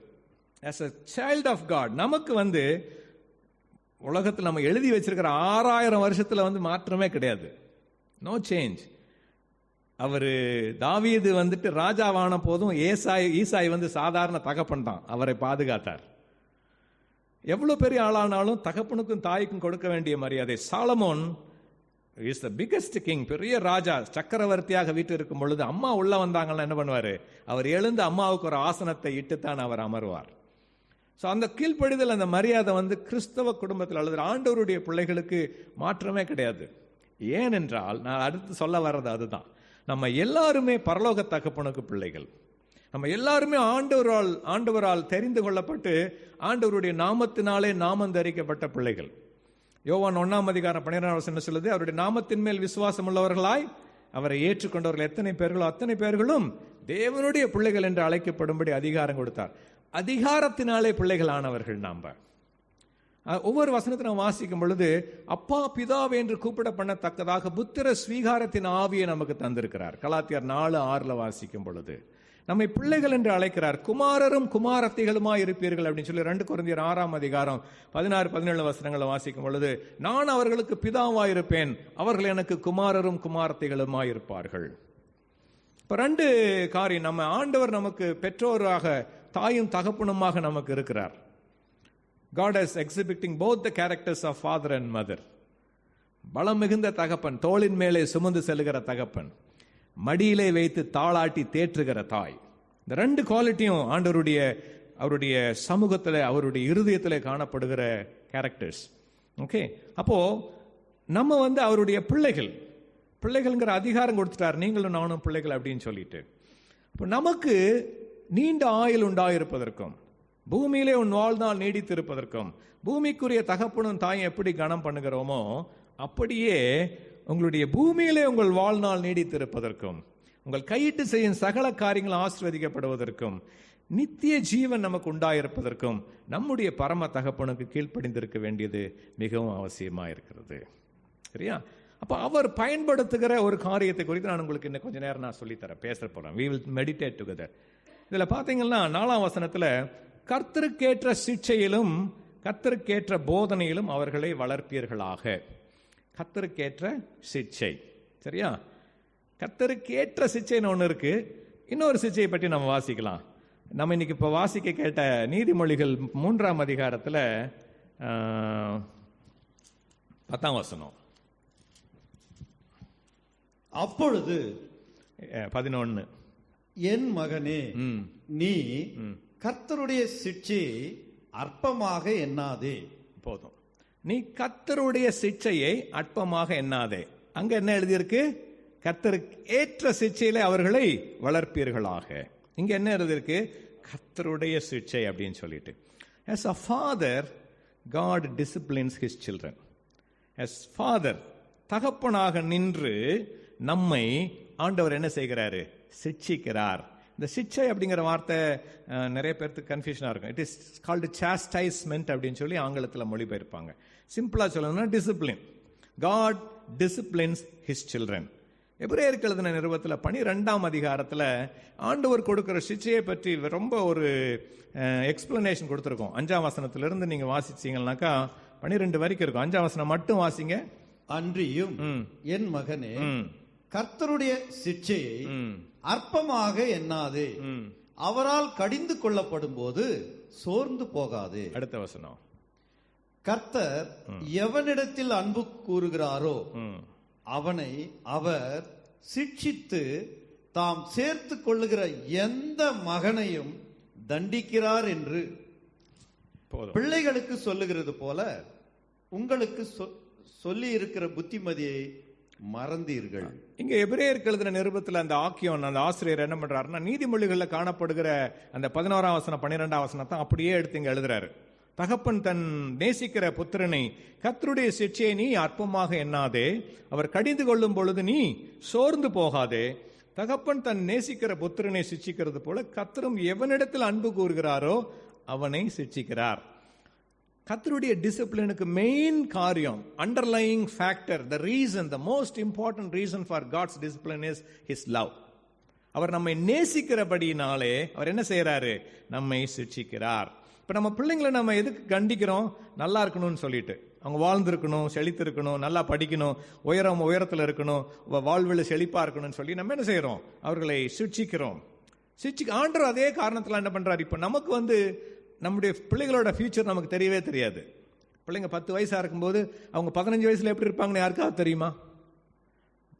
as a child of God, நமக்கு வந்து உலகத்தில் நம்ம எழுதி வச்சிருக்கிற 6000 வருஷத்துல வந்து மாற்றமே கிடையாது. No change. அவர் தாவீது வந்துட்டு ராஜாவான போதும் ஈசாய் வந்து சாதாரண தகப்பன் தான், அவரை பாதுகாத்தார். எவ்வளவு பெரிய ஆளானாலும் தகப்பனுக்கும் தாய்க்கும் கொடுக்க வேண்டிய மரியாதை. Solomon is the biggest king, பெரிய ராஜா, சக்கரவர்த்தியாக வீட்டில் இருக்கும் பொழுது அம்மா உள்ள வந்தாங்கன்னா என்ன பண்ணுவாரு, அவர் எழுந்து அம்மாவுக்கு ஒரு ஆசனத்தை இட்டுத்தான் அவர் அமர்வார். ஸோ அந்த கீழ்ப்படிதல், அந்த மரியாதை வந்து கிறிஸ்தவ குடும்பத்தில் அல்லது ஆண்டவருடைய பிள்ளைகளுக்கு மாற்றமே கிடையாது. ஏனென்றால் நான் அடுத்து சொல்ல வர்றது அதுதான். நம்ம எல்லாருமே பரலோக தகப்பனுக்கு பிள்ளைகள். நம்ம எல்லாருமே ஆண்டவரால் தெரிந்து கொள்ளப்பட்டு ஆண்டவருடைய நாமத்தினாலே நாமம் தரிக்கப்பட்ட பிள்ளைகள். யோவான் 1:12 என்ன சொல்லுது, அவருடைய நாமத்தின் மேல் விசுவாசம் உள்ளவர்களாய் அவரை ஏற்றுக்கொண்டவர்கள் எத்தனை பேர்களோ அத்தனை பேர்களும் தேவனுடைய பிள்ளைகள் என்று அழைக்கப்படும்படி அதிகாரம் கொடுத்தார். அதிகாரத்தினாலே பிள்ளைகள் ஆனவர்கள் நாம. ஒவ்வொரு வசனத்தை நாம் வாசிக்கும் பொழுது அப்பா பிதாவே என்று கூப்பிட பண்ணத்தக்கதாக புத்திர ஸ்வீகாரத்தின் ஆவியை நமக்கு தந்திருக்கிறார். கலாத்தியர் 4:6 வாசிக்கும் பொழுது நம்மை பிள்ளைகள் என்று அழைக்கிறார். குமாரரும் குமாரத்திகளுமாய் இருப்பீர்கள் அப்படின்னு சொல்லி 2 கொரிந்தியர் 6:16-17 வசனங்களை வாசிக்கும் பொழுது, நான் அவர்களுக்கு பிதாவாய் இருப்பேன், அவர்கள் எனக்கு குமாரரும் குமாரத்திகளுமாய் இருப்பார்கள். இப்ப 2 காரியம். நம்ம ஆண்டவர் நமக்கு பெற்றோராக, தாயும் தகப்பனுமாக நமக்கு இருக்கிறார். God is exhibiting both the characters of father and mother. பலம் மிகுந்த தகப்பன், தோளின் மேலே சுமந்து செல்லுகிற தகப்பன், மடியிலே வைத்து தாளாட்டி தேற்றுகிற தாய். இந்த 2 குவாலிட்டியும் அவருடைய சமூகத்தில், அவருடைய இருதயத்தில் காணப்படுகிற கேரக்டர்ஸ். ஓகே, அப்போ நம்ம வந்து அவருடைய பிள்ளைகள்ங்கிற அதிகாரம் கொடுத்துட்டார், நீங்களும் நானும் பிள்ளைகள் அப்படின்னு சொல்லிட்டு. இப்போ நமக்கு நீண்ட ஆயுள் உண்டாயிருப்பதற்கும், பூமியிலே உன் வாழ்நாள் நீடித்திருப்பதற்கும், பூமிக்குரிய தகப்பனும் தாயும் எப்படி கனம் பண்ணுகிறோமோ அப்படியே உங்களுடைய பூமியிலே உங்கள் வாழ்நாள் நீடித்திருப்பதற்கும், உங்கள் கையிட்டு செய்யும் சகல காரியங்கள் ஆசீர்வதிக்கப்படுவதற்கும் நித்திய ஜீவன் நமக்கு உண்டாயிருப்பதற்கும் நம்முடைய பரம தகப்பனுக்கு கீழ்ப்படிந்திருக்க வேண்டியது மிகவும் அவசியமா இருக்கிறது. சரியா? அப்ப அவர் பயன்படுத்துகிற ஒரு காரியத்தை குறித்து நான் உங்களுக்கு இன்னும் கொஞ்ச நேரம் நான் சொல்லித்தரேன், பேச போறேன். we will meditate together. இதுல பாத்தீங்கன்னா 4ஆம் வசனத்துல கர்த்தருக்கேற்ற சிட்சையிலும் கர்த்தருக்கேற்ற போதனையிலும் அவர்களை வளர்ப்பீர்களாக. கர்த்தருக்கேற்ற சிட்சை. சரியா? கர்த்தருக்கேற்ற சிட்சைன்னு ஒன்று இருக்கு. இன்னொரு சிட்சையை பற்றி நம்ம வாசிக்கலாம். நம்ம இன்னைக்கு இப்போ வாசிக்க கேட்ட நீதிமொழிகள் 3ஆம் அதிகாரத்தில் 10ஆம் வசனம். அப்பொழுது 11, என் மகனே, நீ கர்த்தருடைய சிட்சையை அற்பமாக எண்ணாதே. போதும். நீ கர்த்தருடைய சிட்சையை அற்பமாக எண்ணாதே. அங்க என்ன எழுதியிருக்கு? கர்த்தருக்கு ஏற்ற சிட்சையில அவர்களை வளர்ப்பீர்களாக. இங்க என்ன எழுதியிருக்கு? கர்த்தருடைய சிட்சை அப்படின்னு சொல்லிட்டு. As a father, God disciplines his children. As father, தகப்பனாக நின்று நம்மை ஆண்டவர் என்ன செய்கிறாரு? சிட்சிக்கிறார். இந்த சிட்சை அப்படிங்கிற வார்த்தை நிறைய பேருக்கு கன்ஃபியூஷனா இருக்கும். இட் இஸ் கால்டு சாஸ்டைஸ்மெண்ட் அப்படின்னு சொல்லி ஆங்கிலத்தில் மொழிபெயர்ப்பாங்க. சிம்பிளா சொல்லணும்னா discipline. God disciplines his children. எபிரேயருக்கு எழுதின நிருபத்தில் 12ஆம் அதிகாரத்தில் ஆண்டவர் கொடுக்கிற சிட்சையை பற்றி ரொம்ப ஒரு எக்ஸ்பிளனேஷன் கொடுத்துருக்கோம். 5ஆம் வசனத்திலிருந்து நீங்க வாசிச்சீங்கன்னாக்கா 12 வரைக்கும் இருக்கும். 5ஆம் வசனம் மட்டும் வாசிங்க. அன்றியும் என் மகனே, கர்த்தருடைய சிட்சையை அற்பமாக எண்ணாதே, அவரால் கடிந்து கொள்ளப்படும் போது சோர்ந்து போகாதே. அடுத்த வசனம். கர்த்தர் எவனிடத்தில் அன்பு கூறுகிறாரோ அவனை அவர் சிட்சித்து தாம் சேர்த்து கொள்ளுகிற எந்த மகனையும் தண்டிக்கிறார் என்று பிள்ளைகளுக்கு சொல்லுகிறது போல உங்களுக்கு சொல்லி இருக்கிற புத்திமதியை மறந்தீர்கள். இங்க எபிரேயருக்கு எழுதின நிருபத்தில் அந்த ஆக்கியோன், அந்த ஆசிரியர் என்ன பண்றாருன்னா, நீதிமொழிகளில் காணப்படுகிற அந்த 11ஆம் வசனம் 12ஆம் வசனத்தை அப்படியே எடுத்து இங்க எழுதுறாரு. தகப்பன் தன் நேசிக்கிற புத்திரனை கர்த்தருடைய சிட்சையை நீ அற்பமாக எண்ணாதே, அவர் கடிந்து கொள்ளும் பொழுது நீ சோர்ந்து போகாதே. தகப்பன் தன் நேசிக்கிற புத்திரனை சிட்சிக்கிறது போல கர்த்தரும் எவனிடத்தில் அன்பு கூறுகிறாரோ அவனை சிட்சிக்கிறார். கர்த்தருடைய டிசிப்ளினுக்கு மெயின் காரியம், underlying factor, the reason, the most important reason for God's discipline is his love. அவர் நம்மை நேசிக்கிறபடினாலே அவர் என்ன செய்யறாரு? நம்மை சிட்சிக்கிறார். இப்ப நம்ம பிள்ளைங்களை நம்ம எதுக்கு கண்டிக்கிறோம்? நல்லா இருக்கணும்னு சொல்லிட்டு, அவங்க வாழ்ந்திருக்கணும், செழித்திருக்கணும், நல்லா படிக்கணும், உயரத்தில் இருக்கணும், வாழ்வில் செழிப்பா இருக்கணும்னு சொல்லி நம்ம என்ன செய்யறோம்? அவர்களை சிட்சிக்கிறோம். ஆண்டவர் அதே காரணத்துல என்ன பண்றாரு? இப்ப நமக்கு நம்முடைய பிள்ளைகளோட ஃபியூச்சர் நமக்கு தெரியவே தெரியாது. பிள்ளைங்க 10 வயசா இருக்கும்போது அவங்க 15 வயசுல எப்படி இருப்பாங்கன்னு யாருக்காவது தெரியுமா?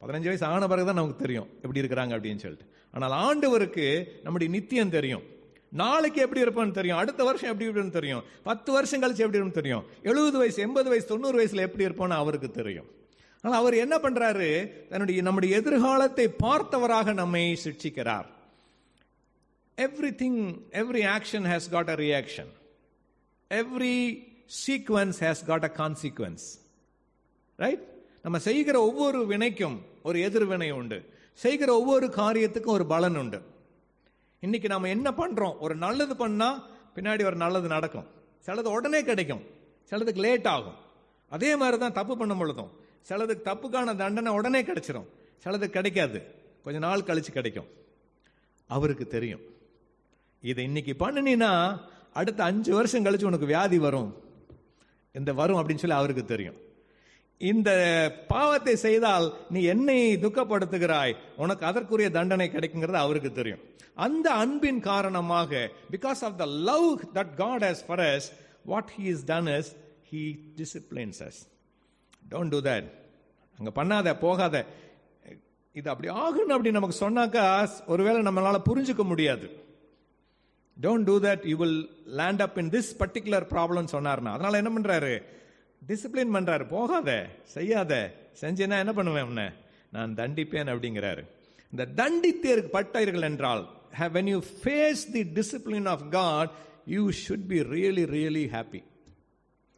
15 வயசு ஆன பிறகுதான் நமக்கு தெரியும் எப்படி இருக்கிறாங்க அப்படின்னு சொல்லிட்டு. ஆனால் ஆண்டவருக்கு நம்முடைய நித்தியம் தெரியும். நாளைக்கு எப்படி இருப்பான்னு தெரியும், அடுத்த வருஷம் எப்படி இருப்பேன்னு தெரியும், 10 வருஷம் கழிச்சு எப்படி இருப்பேன்னு தெரியும், 70 வயசு 80 வயசு 90 வயசுல எப்படி இருப்போம்னு அவருக்கு தெரியும். ஆனால் அவர் என்ன பண்றாரு? நம்முடைய எதிர்காலத்தை பார்த்தவராக நம்மை சிட்சிக்கிறார். Every action has got a reaction. Every sequence has got a consequence. Right? நம்ம செய்கிற ஒவ்வொரு வினைக்கும் ஒரு எதிர்வினை உண்டு. செய்கிற ஒவ்வொரு காரியத்துக்கும் ஒரு பலன் உண்டு. இன்னைக்கு நம்ம என்ன பண்றோம்? ஒரு நல்லது பண்ணா பின்னாடி ஒரு நல்லது நடக்கும். சிலது உடனே கிடைக்கும், சிலதுக்கு லேட் ஆகும். அதே மாதிரி தான் தப்பு பண்ணும் பொழுதும் சிலதுக்கு தப்புக்கான தண்டனை உடனே கிடைச்சிடும், சிலதுக்கு கிடைக்காது, கொஞ்ச நாள் கழிச்சு கிடைக்கும். அவருக்கு தெரியும். இதை இன்னைக்கு பண்ணினா அடுத்த 5 வருஷம் கழிச்சு உனக்கு வியாதி வரும், இந்த வரும் அப்படின்னு சொல்லி அவருக்கு தெரியும். இந்த பாவத்தை செய்தால் நீ என்னை துக்கப்படுத்துகிறாய், உனக்கு அதற்குரிய தண்டனை கிடைக்குங்கிறது அவருக்கு தெரியும். அந்த அன்பின் காரணமாக, because of the love that God has for us, what he has done is he disciplines us. Don't do that. அங்க பண்ணாத, போகாத, இது அப்படி ஆகணும் அப்படி நமக்கு சொன்னாக்கா ஒருவேளை நம்மளால புரிஞ்சுக்க முடியாது. Don't do that, you will land up in this particular problem சொன்னார்னா, அதனால என்ன பண்றாரு? டிசிப்ளின் பண்றாரு. போகாத, செய்யாத, செஞ்சேன்னா என்ன பண்ணுவேன், உன்னை நான் தண்டிப்பேன் அப்படிங்கிறாரு. இந்த தண்டித்தீர்கள் என்றால், when you face the discipline of God, you should be really really happy.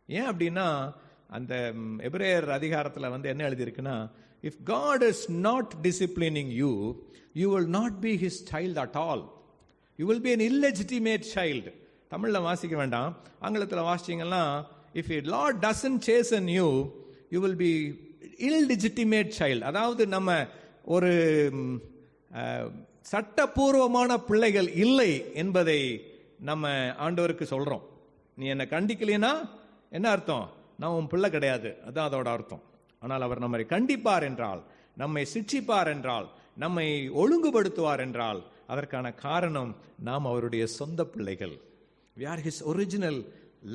ஏன் அப்படின்னா அந்த எபிரேயர் அதிகாரத்தில் என்ன எழுதியிருக்குன்னா, if God is not disciplining you, you will not be his child at all. You will be an illegitimate child. தமிழில் வாசிக்க வேண்டாம், ஆங்கிலத்தில் வாசிச்சிங்கன்னா, if a Lord doesn't chasten you, you will be illegitimate child. அதாவது நம்ம ஒரு சட்டபூர்வமான பிள்ளைகள் இல்லை என்பதை நம்ம ஆண்டவருக்கு சொல்றோம். நீ என்னை கண்டிக்கலைன்னா என்ன அர்த்தம்? நான் உன் பிள்ளை கிடையாது, அதான் அதோட அர்த்தம். ஆனால் அவர் நம்மை கண்டிப்பார் என்றால், நம்மை சிட்சிப்பார் என்றால், நம்மை ஒழுங்குபடுத்துவார் என்றால், அதற்கான காரணம் நாம் அவருடைய சொந்த பிள்ளைகள். We are his original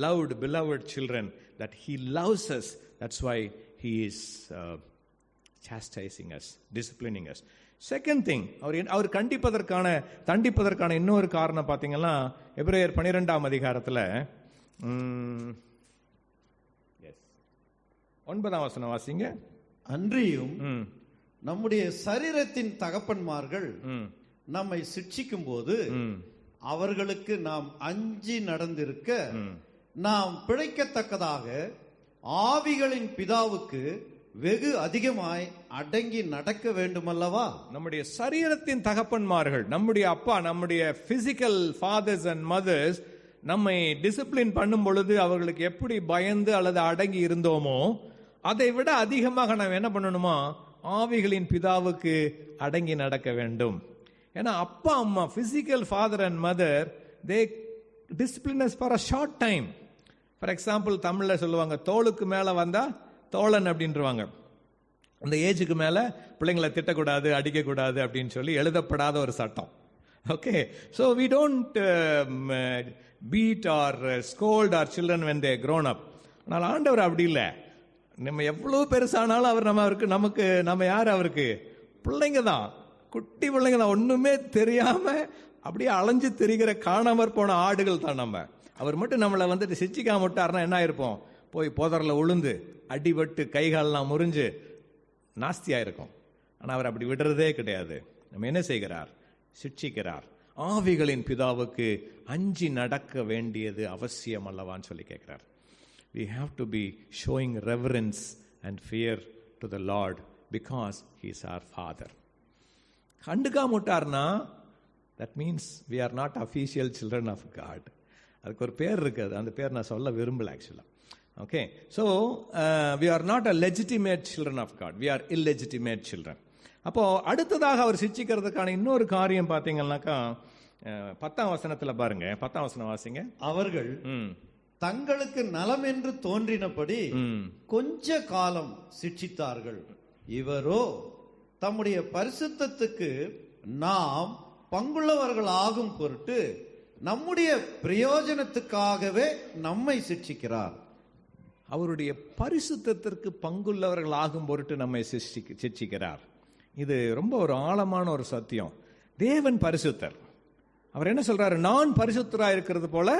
loved beloved children, that he loves us. That's why he is chastising us, disciplining us. Second thing, அவர் தண்டிப்பதற்கான இன்னொரு காரணம் பார்த்தீங்கன்னா, எபிரேயர் 12ஆம் அதிகாரத்தில் 9ஆம் வசனம் வாசிங்க. அன்றியும் நம்முடைய சரீரத்தின் தகப்பன்மார்கள் நம்மை சிட்சிக்கும் போது அவர்களுக்கு நாம் அஞ்சி நடந்திருக்க, நாம் பிழைக்கத்தக்கதாக ஆவிகளின் பிதாவுக்கு வெகு அதிகமாய் அடங்கி நடக்க வேண்டுமல்லவா? நம்முடைய சரீரத்தின் தகப்பன்மார்கள், நம்முடைய அப்பா, நம்முடைய பிசிக்கல் ஃபாதர்ஸ் அண்ட் மதர்ஸ் நம்மை டிசிப்ளின் பண்ணும் பொழுது அவர்களுக்கு எப்படி பயந்து அல்லது அடங்கி இருந்தோமோ, அதை விட அதிகமாக நாம் என்ன பண்ணணுமா? ஆவிகளின் பிதாவுக்கு அடங்கி நடக்க வேண்டும். ஏன்னா அப்பா அம்மா, physical father and mother, they discipline us for a short time. For example, தமிழ்ல சொல்லுவாங்க, தோளுக்கு மேல வந்தா தோழன் அப்படின்றவாங்க. அந்த ஏஜுக்கு மேல பிள்ளைங்களை திட்டக்கூடாது, அடிக்கக்கூடாது அப்படின்னு சொல்லி எழுதப்படாத ஒரு சட்டம். Okay, so we don't beat or scold our children when they grown up. ஆனால் ஆண்டவர் அப்படி இல்லை. நம்ம எவ்வளவு பெருசானாலும் அவர் நம்ம யார்? அவருக்கு பிள்ளைங்க தான், குட்டி பிள்ளைங்க தான், ஒண்ணுமே தெரியாம அப்படியே அலைஞ்சு திரிகிற காணாமற் போன ஆடுகள் தான் நம்ம. அவர் மட்டும் நம்மளை சிச்சிக்காம விட்டாருன்னா என்ன ஆயிருப்போம்? போய் போதரில் உளுந்து அடிபட்டு கைகாலெல்லாம் முறிஞ்சு நாஸ்தியா இருக்கும். ஆனால் அவர் அப்படி விடுறதே கிடையாது. நம்ம என்ன செய்கிறார்? சிட்சிக்கிறார். ஆவிகளின் பிதாவுக்கு அஞ்சி நடக்க வேண்டியது அவசியம் அல்லவான்னு சொல்லி கேட்கிறார். We have to be showing reverence and fear to the Lord because he is our father. கண்டுக்காம விட்டார்னா that means we are not official children of God. அதுக்கு ஒரு பேர் இருக்குது, அந்த பேர் நான் சொல்ல விரும்பல ஆக்சுவலா. Okay, so we are not a legitimate children of God, we are illegitimate children. அப்போ அடுத்ததாக அவர் சிட்சிக்கிறதுக்கான இன்னொரு காரியம் பார்த்தீங்கன்னாக்கா 10ஆம் வசனத்தில் பாருங்க, 10ஆம் வசனம் வாசிங்க. அவர்கள் தங்களுக்கு நலம் என்று தோன்றினபடி கொஞ்ச காலம் சிட்சித்தார்கள். இவரோ தம்முடைய பரிசுத்தத்துக்கு நாம் பங்குள்ளவர்கள் ஆகும் பொருட்டு நம்முடைய பிரயோஜனத்துக்காகவே நம்மை சிட்சிக்கிறார். அவருடைய பரிசுத்தத்திற்கு பங்குள்ளவர்கள் ஆகும் பொருட்டு நம்மை சிட்சிக்கிறார். இது ரொம்ப ஒரு ஆழமான ஒரு சத்தியம். தேவன் பரிசுத்தர். அவர் என்ன சொல்றாரு? நான் பரிசுத்தராக இருக்கிறது போல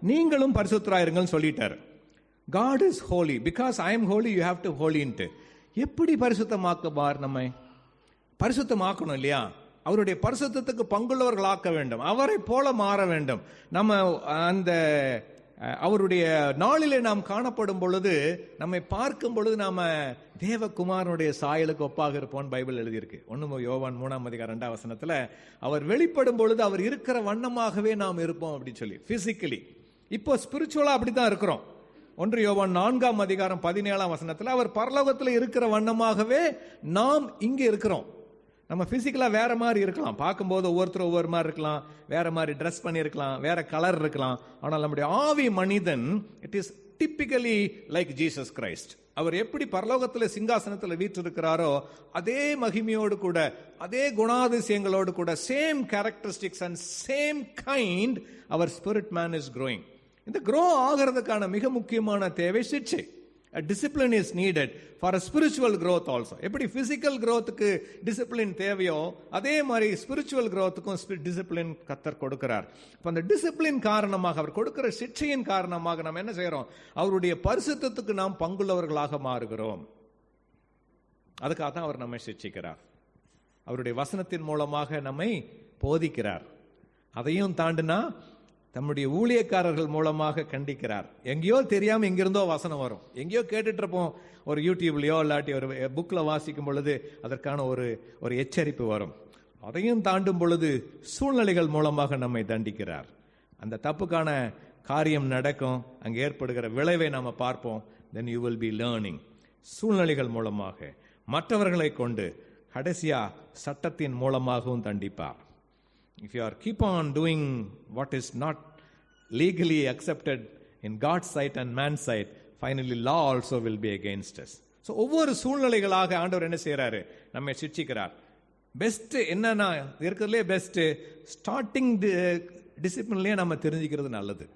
நீங்களும் பரிசுத்தராயிருங்கன்னு சொல்லிட்டாரு. God is holy, because I am holy you have to holy into. எப்படி பரிசுத்தமாக்குவார்? நம்மை பரிசுத்தமாக்கணும் இல்லையா? அவருடைய பரிசுத்தத்துக்கு பங்குள்ளவர்கள் ஆக்க வேண்டும், அவரை போல மாற வேண்டும். நம்ம அந்த அவருடைய நாளிலே நாம் காணப்படும் பொழுது, நம்மை பார்க்கும் பொழுது நாம தேவகுமாரனுடைய சாயலுக்கு ஒப்பாக இருப்போம் பைபிள் எழுதியிருக்கு. 1 யோவான் 3ஆம் அதிகாரம் 2ஆம் வசனத்துல அவர் வெளிப்படும் பொழுது அவர் இருக்கிற வண்ணமாகவே நாம் இருப்போம் அப்படின்னு சொல்லி பிசிக்கலி. இப்போ ஸ்பிரிச்சுவலா அப்படித்தான் இருக்கிறோம். 1 யோவான் 4ஆம் அதிகாரம் 17ஆம் வசனத்துல அவர் பரலோகத்தில் இருக்கிற வண்ணமாகவே நாம் இங்க இருக்கிறோம். நம்ம பிசிக்கலா வேற மாதிரி இருக்கலாம், பார்க்கும்போது ஒவ்வொருத்தரும் ஒவ்வொரு மாதிரி இருக்கலாம், வேற மாதிரி ட்ரெஸ் பண்ணியிருக்கலாம், வேற கலர் இருக்கலாம். ஆனால் நம்முடைய ஆவி மனிதன் it is typically like Jesus Christ. அவர் எப்படி பரலோகத்தில் சிங்காசனத்தில் வீற்றிருக்கிறாரோ அதே மகிமையோடு கூட, அதே குணாதிசயங்களோடு கூட, same characteristics and same kind our spirit man is growing. இந்த grow ஆகிறதுக்கான மிக முக்கியமான தேவை சிட்சை. A discipline is needed for a spiritual growth also. எப்படி பிசிக்கல் growthக்கு டிசிப்ளின் தேவையோ அதே மாதிரி ஸ்பிரிச்சுவல் growthக்கும் டிசிப்ளின் கர்த்தர் கொடுக்கிறார். அப்ப அந்த டிசிப்ளின் காரணமாக, அவர் கொடுக்கிற சிட்சையின் காரணமாக நாம் என்ன செய்யறோம்? அவருடைய பரிசுத்தத்துக்கு நாம் பங்குள்ளவர்களாக மாறுகிறோம். அதுக்காக தான் அவர் நம்மை சிட்சிக்கிறார். அவருடைய வசனத்தின் மூலமாக நம்மை போதிக்கிறார். அதையும் தாண்டினா தம்முடைய ஊழியக்காரர்கள் மூலமாக கண்டிக்கிறார். எங்கேயோ தெரியாம எங்கிருந்தோ வசனம் வரும், எங்கேயோ கேட்டுட்டு இருப்போம், ஒரு யூடியூப்லயோ இல்லாட்டி ஒரு புக்ல வாசிக்கும் பொழுது அதற்கான ஒரு எச்சரிப்பு வரும். அதையும் தாண்டும் பொழுது சூழ்நிலைகள் மூலமாக நம்மை தண்டிக்கிறார். அந்த தப்புக்கான காரியம் நடக்கும், அங்கே ஏற்படுகிற விளைவை நாம பார்ப்போம். then you will be learning. சூழ்நிலைகள் மூலமாக, மற்றவர்களை கொண்டு, கடைசியா சட்டத்தின் மூலமாகவும் தண்டிப்பார். If you are keep on doing what is not legally accepted in God's sight and man's sight, finally law also will be against us. So ஒவ்வொரு சூழ்நிலைகளாக ஆண்டவர் என்ன செய்யறாரு, நம்மை சிட்சிக்கிறார். பெஸ்ட் என்னன்னா, இருக்கிறதுலே பெஸ்ட் ஸ்டார்டிங் டிசிப்ளின்லயே நம்ம தெரிஞ்சுக்கிறது நல்லது.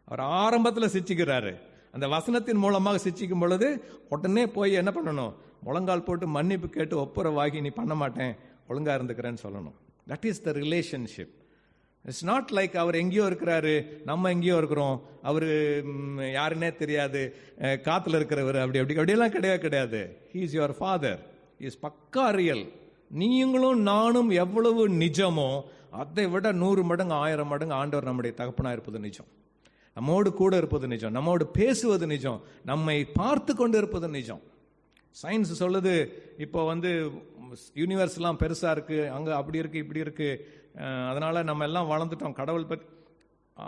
அவர் ஆரம்பத்தில் சிட்சிக்கிறாரு, அந்த வசனத்தின் மூலமாக சிட்சிக்கும் பொழுது உடனே போய் என்ன பண்ணணும், முழங்கால் போட்டு மன்னிப்பு கேட்டு ஒப்புரவாகி நீ பண்ண மாட்டேன், ஒழுங்கா இருந்துக்கிறேன்னு சொல்லணும். That is the relationship. It's not like அவர் எங்கேயோ இருக்கிறாரு, நம்ம எங்கேயோ இருக்கிறோம், அவரு யாருன்னே தெரியாது, காத்துல இருக்கிறவர், அப்படியெல்லாம் கிடையாது. He is your father. He is பக்கா ரியல். நீங்களும் நானும் எவ்வளவு நிஜமோ அதை விட 100 மடங்கு 1000 மடங்கு ஆண்டவர் நம்முடைய தகப்பனா இருப்பது நிஜம். நம்மோடு கூட இருப்பது நிஜம், நம்மோடு பேசுவது நிஜம், நம்மை பார்த்து கொண்டு இருப்பது நிஜம். சயின்ஸ் சொல்லுது, இப்போ யூனிவர்ஸ் எல்லாம் பெருசா இருக்கு, அங்க அப்படி இருக்கு இப்படி இருக்கு, அதனால நம்ம எல்லாம் வளர்ந்துட்டோம், கடவுள் பத்தி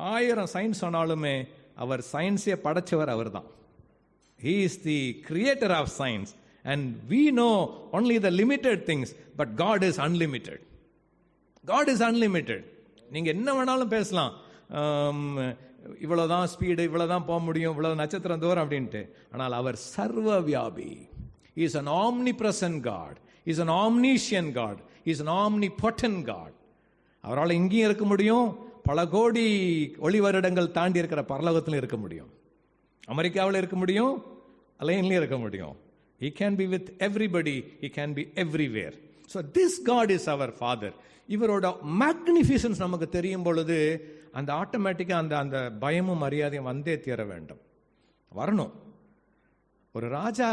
1000 சயின்ஸ் சொன்னாலுமே அவர் சயின்ஸே படைச்சவர் அவர் தான். He is the creator of science and we know only the limited things, but God is unlimited. God is unlimited. நீங்க என்ன வேணாலும் பேசலாம், இவ்வளவுதான் ஸ்பீடு, இவ்வளவுதான் போக முடியும், இவ்வளவு நட்சத்திரம் தூரம் அப்படின்ட்டு, ஆனால் அவர் சர்வ வியாபி. He is an omnipresent God. He is an omniscient God. He is an omnipotent God. அவரால் இங்கேயும் இருக்க முடியும், பல கோடி ஒளி வருடங்கள் தாண்டி இருக்கிற பரலோகத்திலும் இருக்க முடியும், அமெரிக்காவில் இருக்க முடியும், அலைன்லயும் இருக்க முடியும். He can be with everybody. He can be everywhere. So this God is our Father. இவரோட மேக்னிஃபிசன்ஸ் நமக்கு தெரியும் பொழுது அந்த ஆட்டோமேட்டிக்கா அந்த பயமும் மரியாதையும் வந்தே தீர வேண்டும், வரணும். ஒரு ராஜா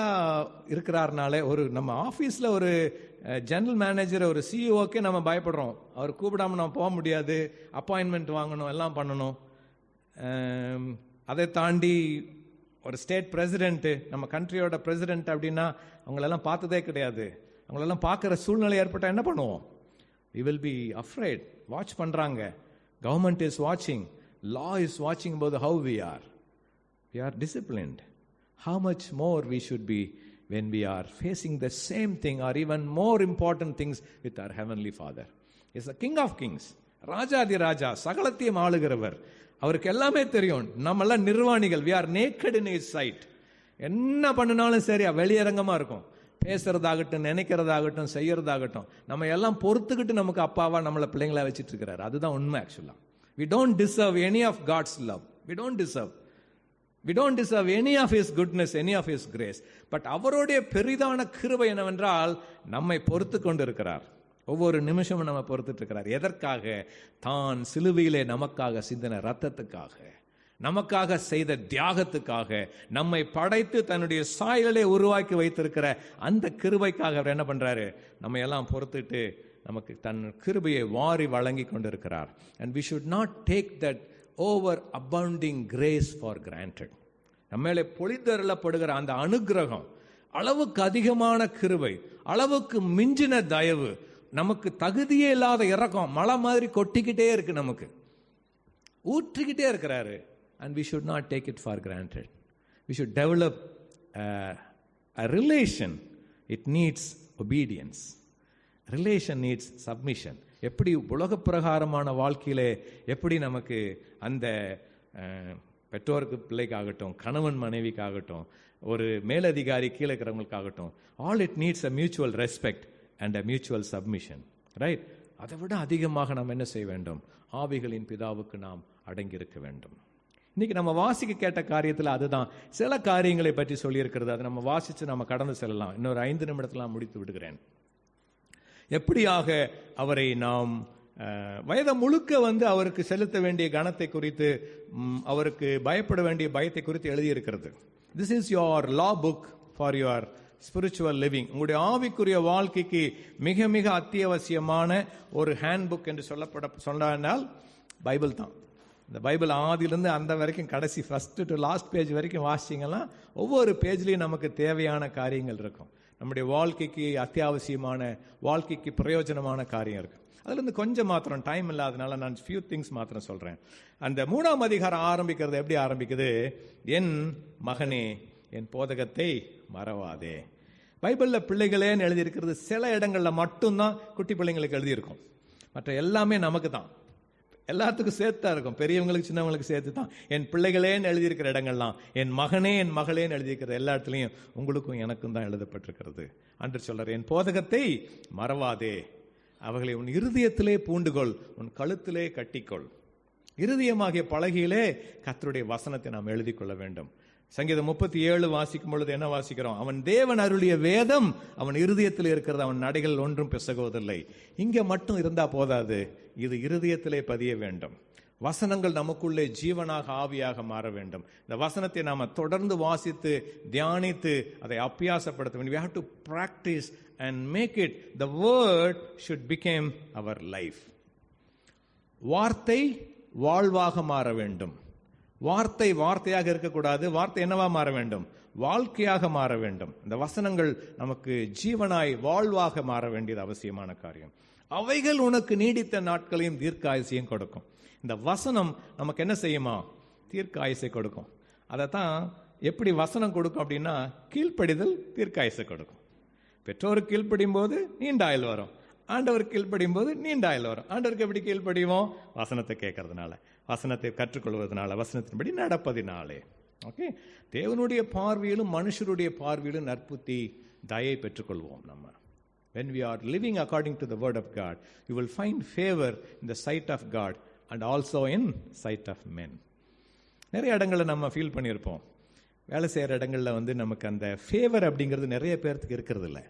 இருக்கிறார்னாலே, ஒரு நம்ம ஆஃபீஸில் ஒரு ஜெனரல் மேனேஜர், ஒரு சிஇஓக்கே நம்ம பயப்படுறோம். அவர் கூப்பிடாம நம்ம போக முடியாது, அப்பாயின்மெண்ட் வாங்கணும், எல்லாம் பண்ணணும். அதை தாண்டி ஒரு ஸ்டேட் பிரசிடென்ட், நம்ம கண்ட்ரியோட பிரசிடென்ட் அப்படின்னா அவங்களெல்லாம் பார்த்ததே கிடையாது. அவங்களெல்லாம் பார்க்குற சூழ்நிலை ஏற்பட்டால் என்ன பண்ணுவோம்? we will be afraid. Watch பண்றாங்க, கவர்மெண்ட் இஸ் வாட்சிங், law is watching about how we are disciplined. How much more we should be when we are facing the same thing or even more important things with our heavenly Father. He is the King of Kings, ராஜாதி ராஜா, சகலத்தையும் ஆளுகிறவர். அவருக்கு எல்லாமே தெரியும். நம்ம எல்லாம் நிர்வாணிகள். we are naked in his sight. என்ன பண்ணினாலும் சரி வெளியரங்கமா இருக்கும், பேசுறதாகட்டும், நினைக்கிறதாகட்டும், செய்யறதாகட்டும், நம்ம எல்லாம் பொறுத்துக்கிட்டு நமக்கு அப்பாவா நம்மளை பிள்ளைங்களா வச்சிட்டு இருக்கிறாரு. அதுதான் உண்மை. ஆக்சுவலா we don't deserve any of God's love. we don't deserve any of his goodness, any of his grace. But அவருடைய பெரிதான கிருபை என்னவென்றால் நம்மை பொறுத்து கொண்டு இருக்கிறார். ஒவ்வொரு நிமிஷமும் நம்ம பொறுத்துட்டு இருக்கிறார். எதற்காக? தான் சிலுவையிலே நமக்காக சிந்தின ரத்தத்துக்காக, நமக்காக செய்த தியாகத்துக்காக, நம்மை படைத்து தன்னுடைய சாயலை உருவாக்கி வைத்திருக்கிற அந்த கிருபைக்காக அவர் என்ன பண்றாரு? நம்ம எல்லாம் பொறுத்துட்டு நமக்கு தன் கிருபையை வாரி வழங்கி கொண்டிருக்கிறார். and we should not take that over abounding grace for granted. நம்மளே பொழிந்தருளப்படுகிற அந்த அனுக்கிரகம், அளவுக்கு அதிகமான கிருபை, அளவுக்கு மிஞ்சின தயவு, நமக்கு தகுதியே இல்லாத இரக்கம் மழை மாதிரி கொட்டிக்கிட்டே இருக்கு, நமக்கு ஊற்றிக்கிட்டே இருக்கிறாரு. and we should not take it for granted. We should develop a relation. It needs obedience. Relation needs submission. எப்படி உலக பிரகாரமான வாழ்க்கையிலே எப்படி நமக்கு அந்த பெற்றோருக்கு பிள்ளைக்காகட்டும், கணவன் மனைவிக்காகட்டும், ஒரு மேலதிகாரி கீழே இருக்கிறவங்களுக்காகட்டும், all it needs a mutual respect and a mutual submission, right? அதை விட அதிகமாக நாம் என்ன செய்ய வேண்டும்? ஆவிகளின் பிதாவுக்கு நாம் அடங்கியிருக்க வேண்டும். இன்னைக்கு நம்ம வாசிக்க கேட்ட காரியத்தில் அதுதான். சில காரியங்களை பற்றி சொல்லியிருக்கிறது, அதை நம்ம வாசிச்சு நம்ம கடந்து செல்லலாம். இன்னொரு 5 நிமிடத்தில் முடித்து விடுகிறேன். எப்படியாக அவரை நாம் வயதம் முழுக்க அவருக்கு செலுத்த வேண்டிய கனத்தை குறித்து, அவருக்கு பயப்பட வேண்டிய பயத்தை குறித்து எழுதியிருக்கிறது. This is your law book for your spiritual living. உங்களுடைய ஆவிக்குரிய வாழ்க்கைக்கு மிக மிக அத்தியாவசியமான ஒரு ஹேண்ட் புக் என்று சொன்னால் பைபிள் தான். இந்த பைபிள் ஆதியிலிருந்து அந்த வரைக்கும் கடைசி ஃபர்ஸ்ட் டு லாஸ்ட் பேஜ் வரைக்கும் வாசிச்சிங்கன்னா ஒவ்வொரு பேஜ்லேயும் நமக்கு தேவையான காரியங்கள் இருக்கும். நம்முடைய வாழ்க்கைக்கு அத்தியாவசியமான, வாழ்க்கைக்கு பிரயோஜனமான காரியம் இருக்கு. அதுலேருந்து கொஞ்சம் மாத்திரம் டைம் இல்லாதனால நான் ஃபியூ திங்ஸ் மாத்திரம் சொல்கிறேன். அந்த 3ஆம் அதிகாரம் ஆரம்பிக்கிறது எப்படி ஆரம்பிக்குது? என் மகனே என் போதகத்தை மறவாதே. பைபிளில் பிள்ளைகளேன்னு எழுதியிருக்கிறது சில இடங்களில் மட்டும்தான் குட்டி பிள்ளைங்களுக்கு எழுதியிருக்கும். மற்ற எல்லாமே நமக்கு தான், எல்லாத்துக்கும் சேர்த்தா இருக்கும், பெரியவங்களுக்கு சின்னவங்களுக்கு சேர்த்து தான். என் பிள்ளைகளேன்னு எழுதியிருக்கிற இடங்கள்லாம் என் மகனே என் மகளேன்னு எழுதியிருக்கிற எல்லா இடத்துலையும் உங்களுக்கும் எனக்கும் தான் எழுதப்பட்டிருக்கிறது. அன்று சொல்றார், என் போதகத்தை மறவாதே, அவர்களை உன் இருதயத்திலே பூண்டுகொள், உன் கழுத்திலே கட்டிக்கொள். இருதயமாகிய பலகையிலே கர்த்தருடைய வசனத்தை நாம் எழுதி கொள்ள வேண்டும். சங்கீதம் 37 வாசிக்கும் பொழுது என்ன வாசிக்கிறோம்? அவன் தேவன் அருளிய வேதம் அவன் இருதயத்தில் இருக்கிறது, அவன் நடைகள் ஒன்றும் பிசகுவதில்லை. இங்க மட்டும் இருந்தா போதாது, இது இருதயத்திலே பதிய வேண்டும். வசனங்கள் நமக்குள்ளே ஜீவனாக ஆவியாக மாற வேண்டும். இந்த வசனத்தை நாம தொடர்ந்து வாசித்து தியானித்து அதை அபியாசப்படுத்த வேண்டும். We have to practice and make it, the word should become our life. வார்த்தை வாழ்வாக மாற வேண்டும். வார்த்தை வார்த்தையாக இருக்கக்கூடாது, வார்த்தை என்னவா மாற வேண்டும்? வாழ்க்கையாக மாற வேண்டும். இந்த வசனங்கள் நமக்கு ஜீவனாய் வாழ்வாக மாற வேண்டியது அவசியமான காரியம். அவைகள் உனக்கு நீடித்த நாட்களையும் தீர்க்காயுசையும் கொடுக்கும். இந்த வசனம் நமக்கு என்ன செய்யுமா? தீர்க்காயுசை கொடுக்கும். அதைத்தான் எப்படி வசனம் கொடுக்கும் அப்படின்னா, கீழ்ப்படிதல் தீர்க்காயுசை கொடுக்கும். பெற்றோருக்கு கீழ்ப்படியும் போது நீண்ட ஆயுள் வரும், ஆண்டவருக்கு கீழ்ப்படியும் போது நீண்ட ஆயுள் வரும். ஆண்டவருக்கு எப்படி கீழ்ப்படிவோம்? வசனத்தை கேட்கறதுனால, வசனத்தை கற்றுக்கொள்வதனால, வசனத்தின்படி நடப்பதினாலே. ஓகே, தேவனுடைய பார்வையிலும் மனுஷருடைய பார்வையிலும் நற்புத்தி தயை பெற்றுக்கொள்வோம். நம்ம when we are living according to the word of God, you will find favor in the sight of God and also in sight of men. நிறைய இடங்களில் நம்ம ஃபீல் பண்ணியிருப்போம், வேலை செய்கிற இடங்களில் நமக்கு அந்த ஃபேவர் அப்படிங்கிறது நிறைய பேர்த்துக்கு இருக்கிறது இல்லை.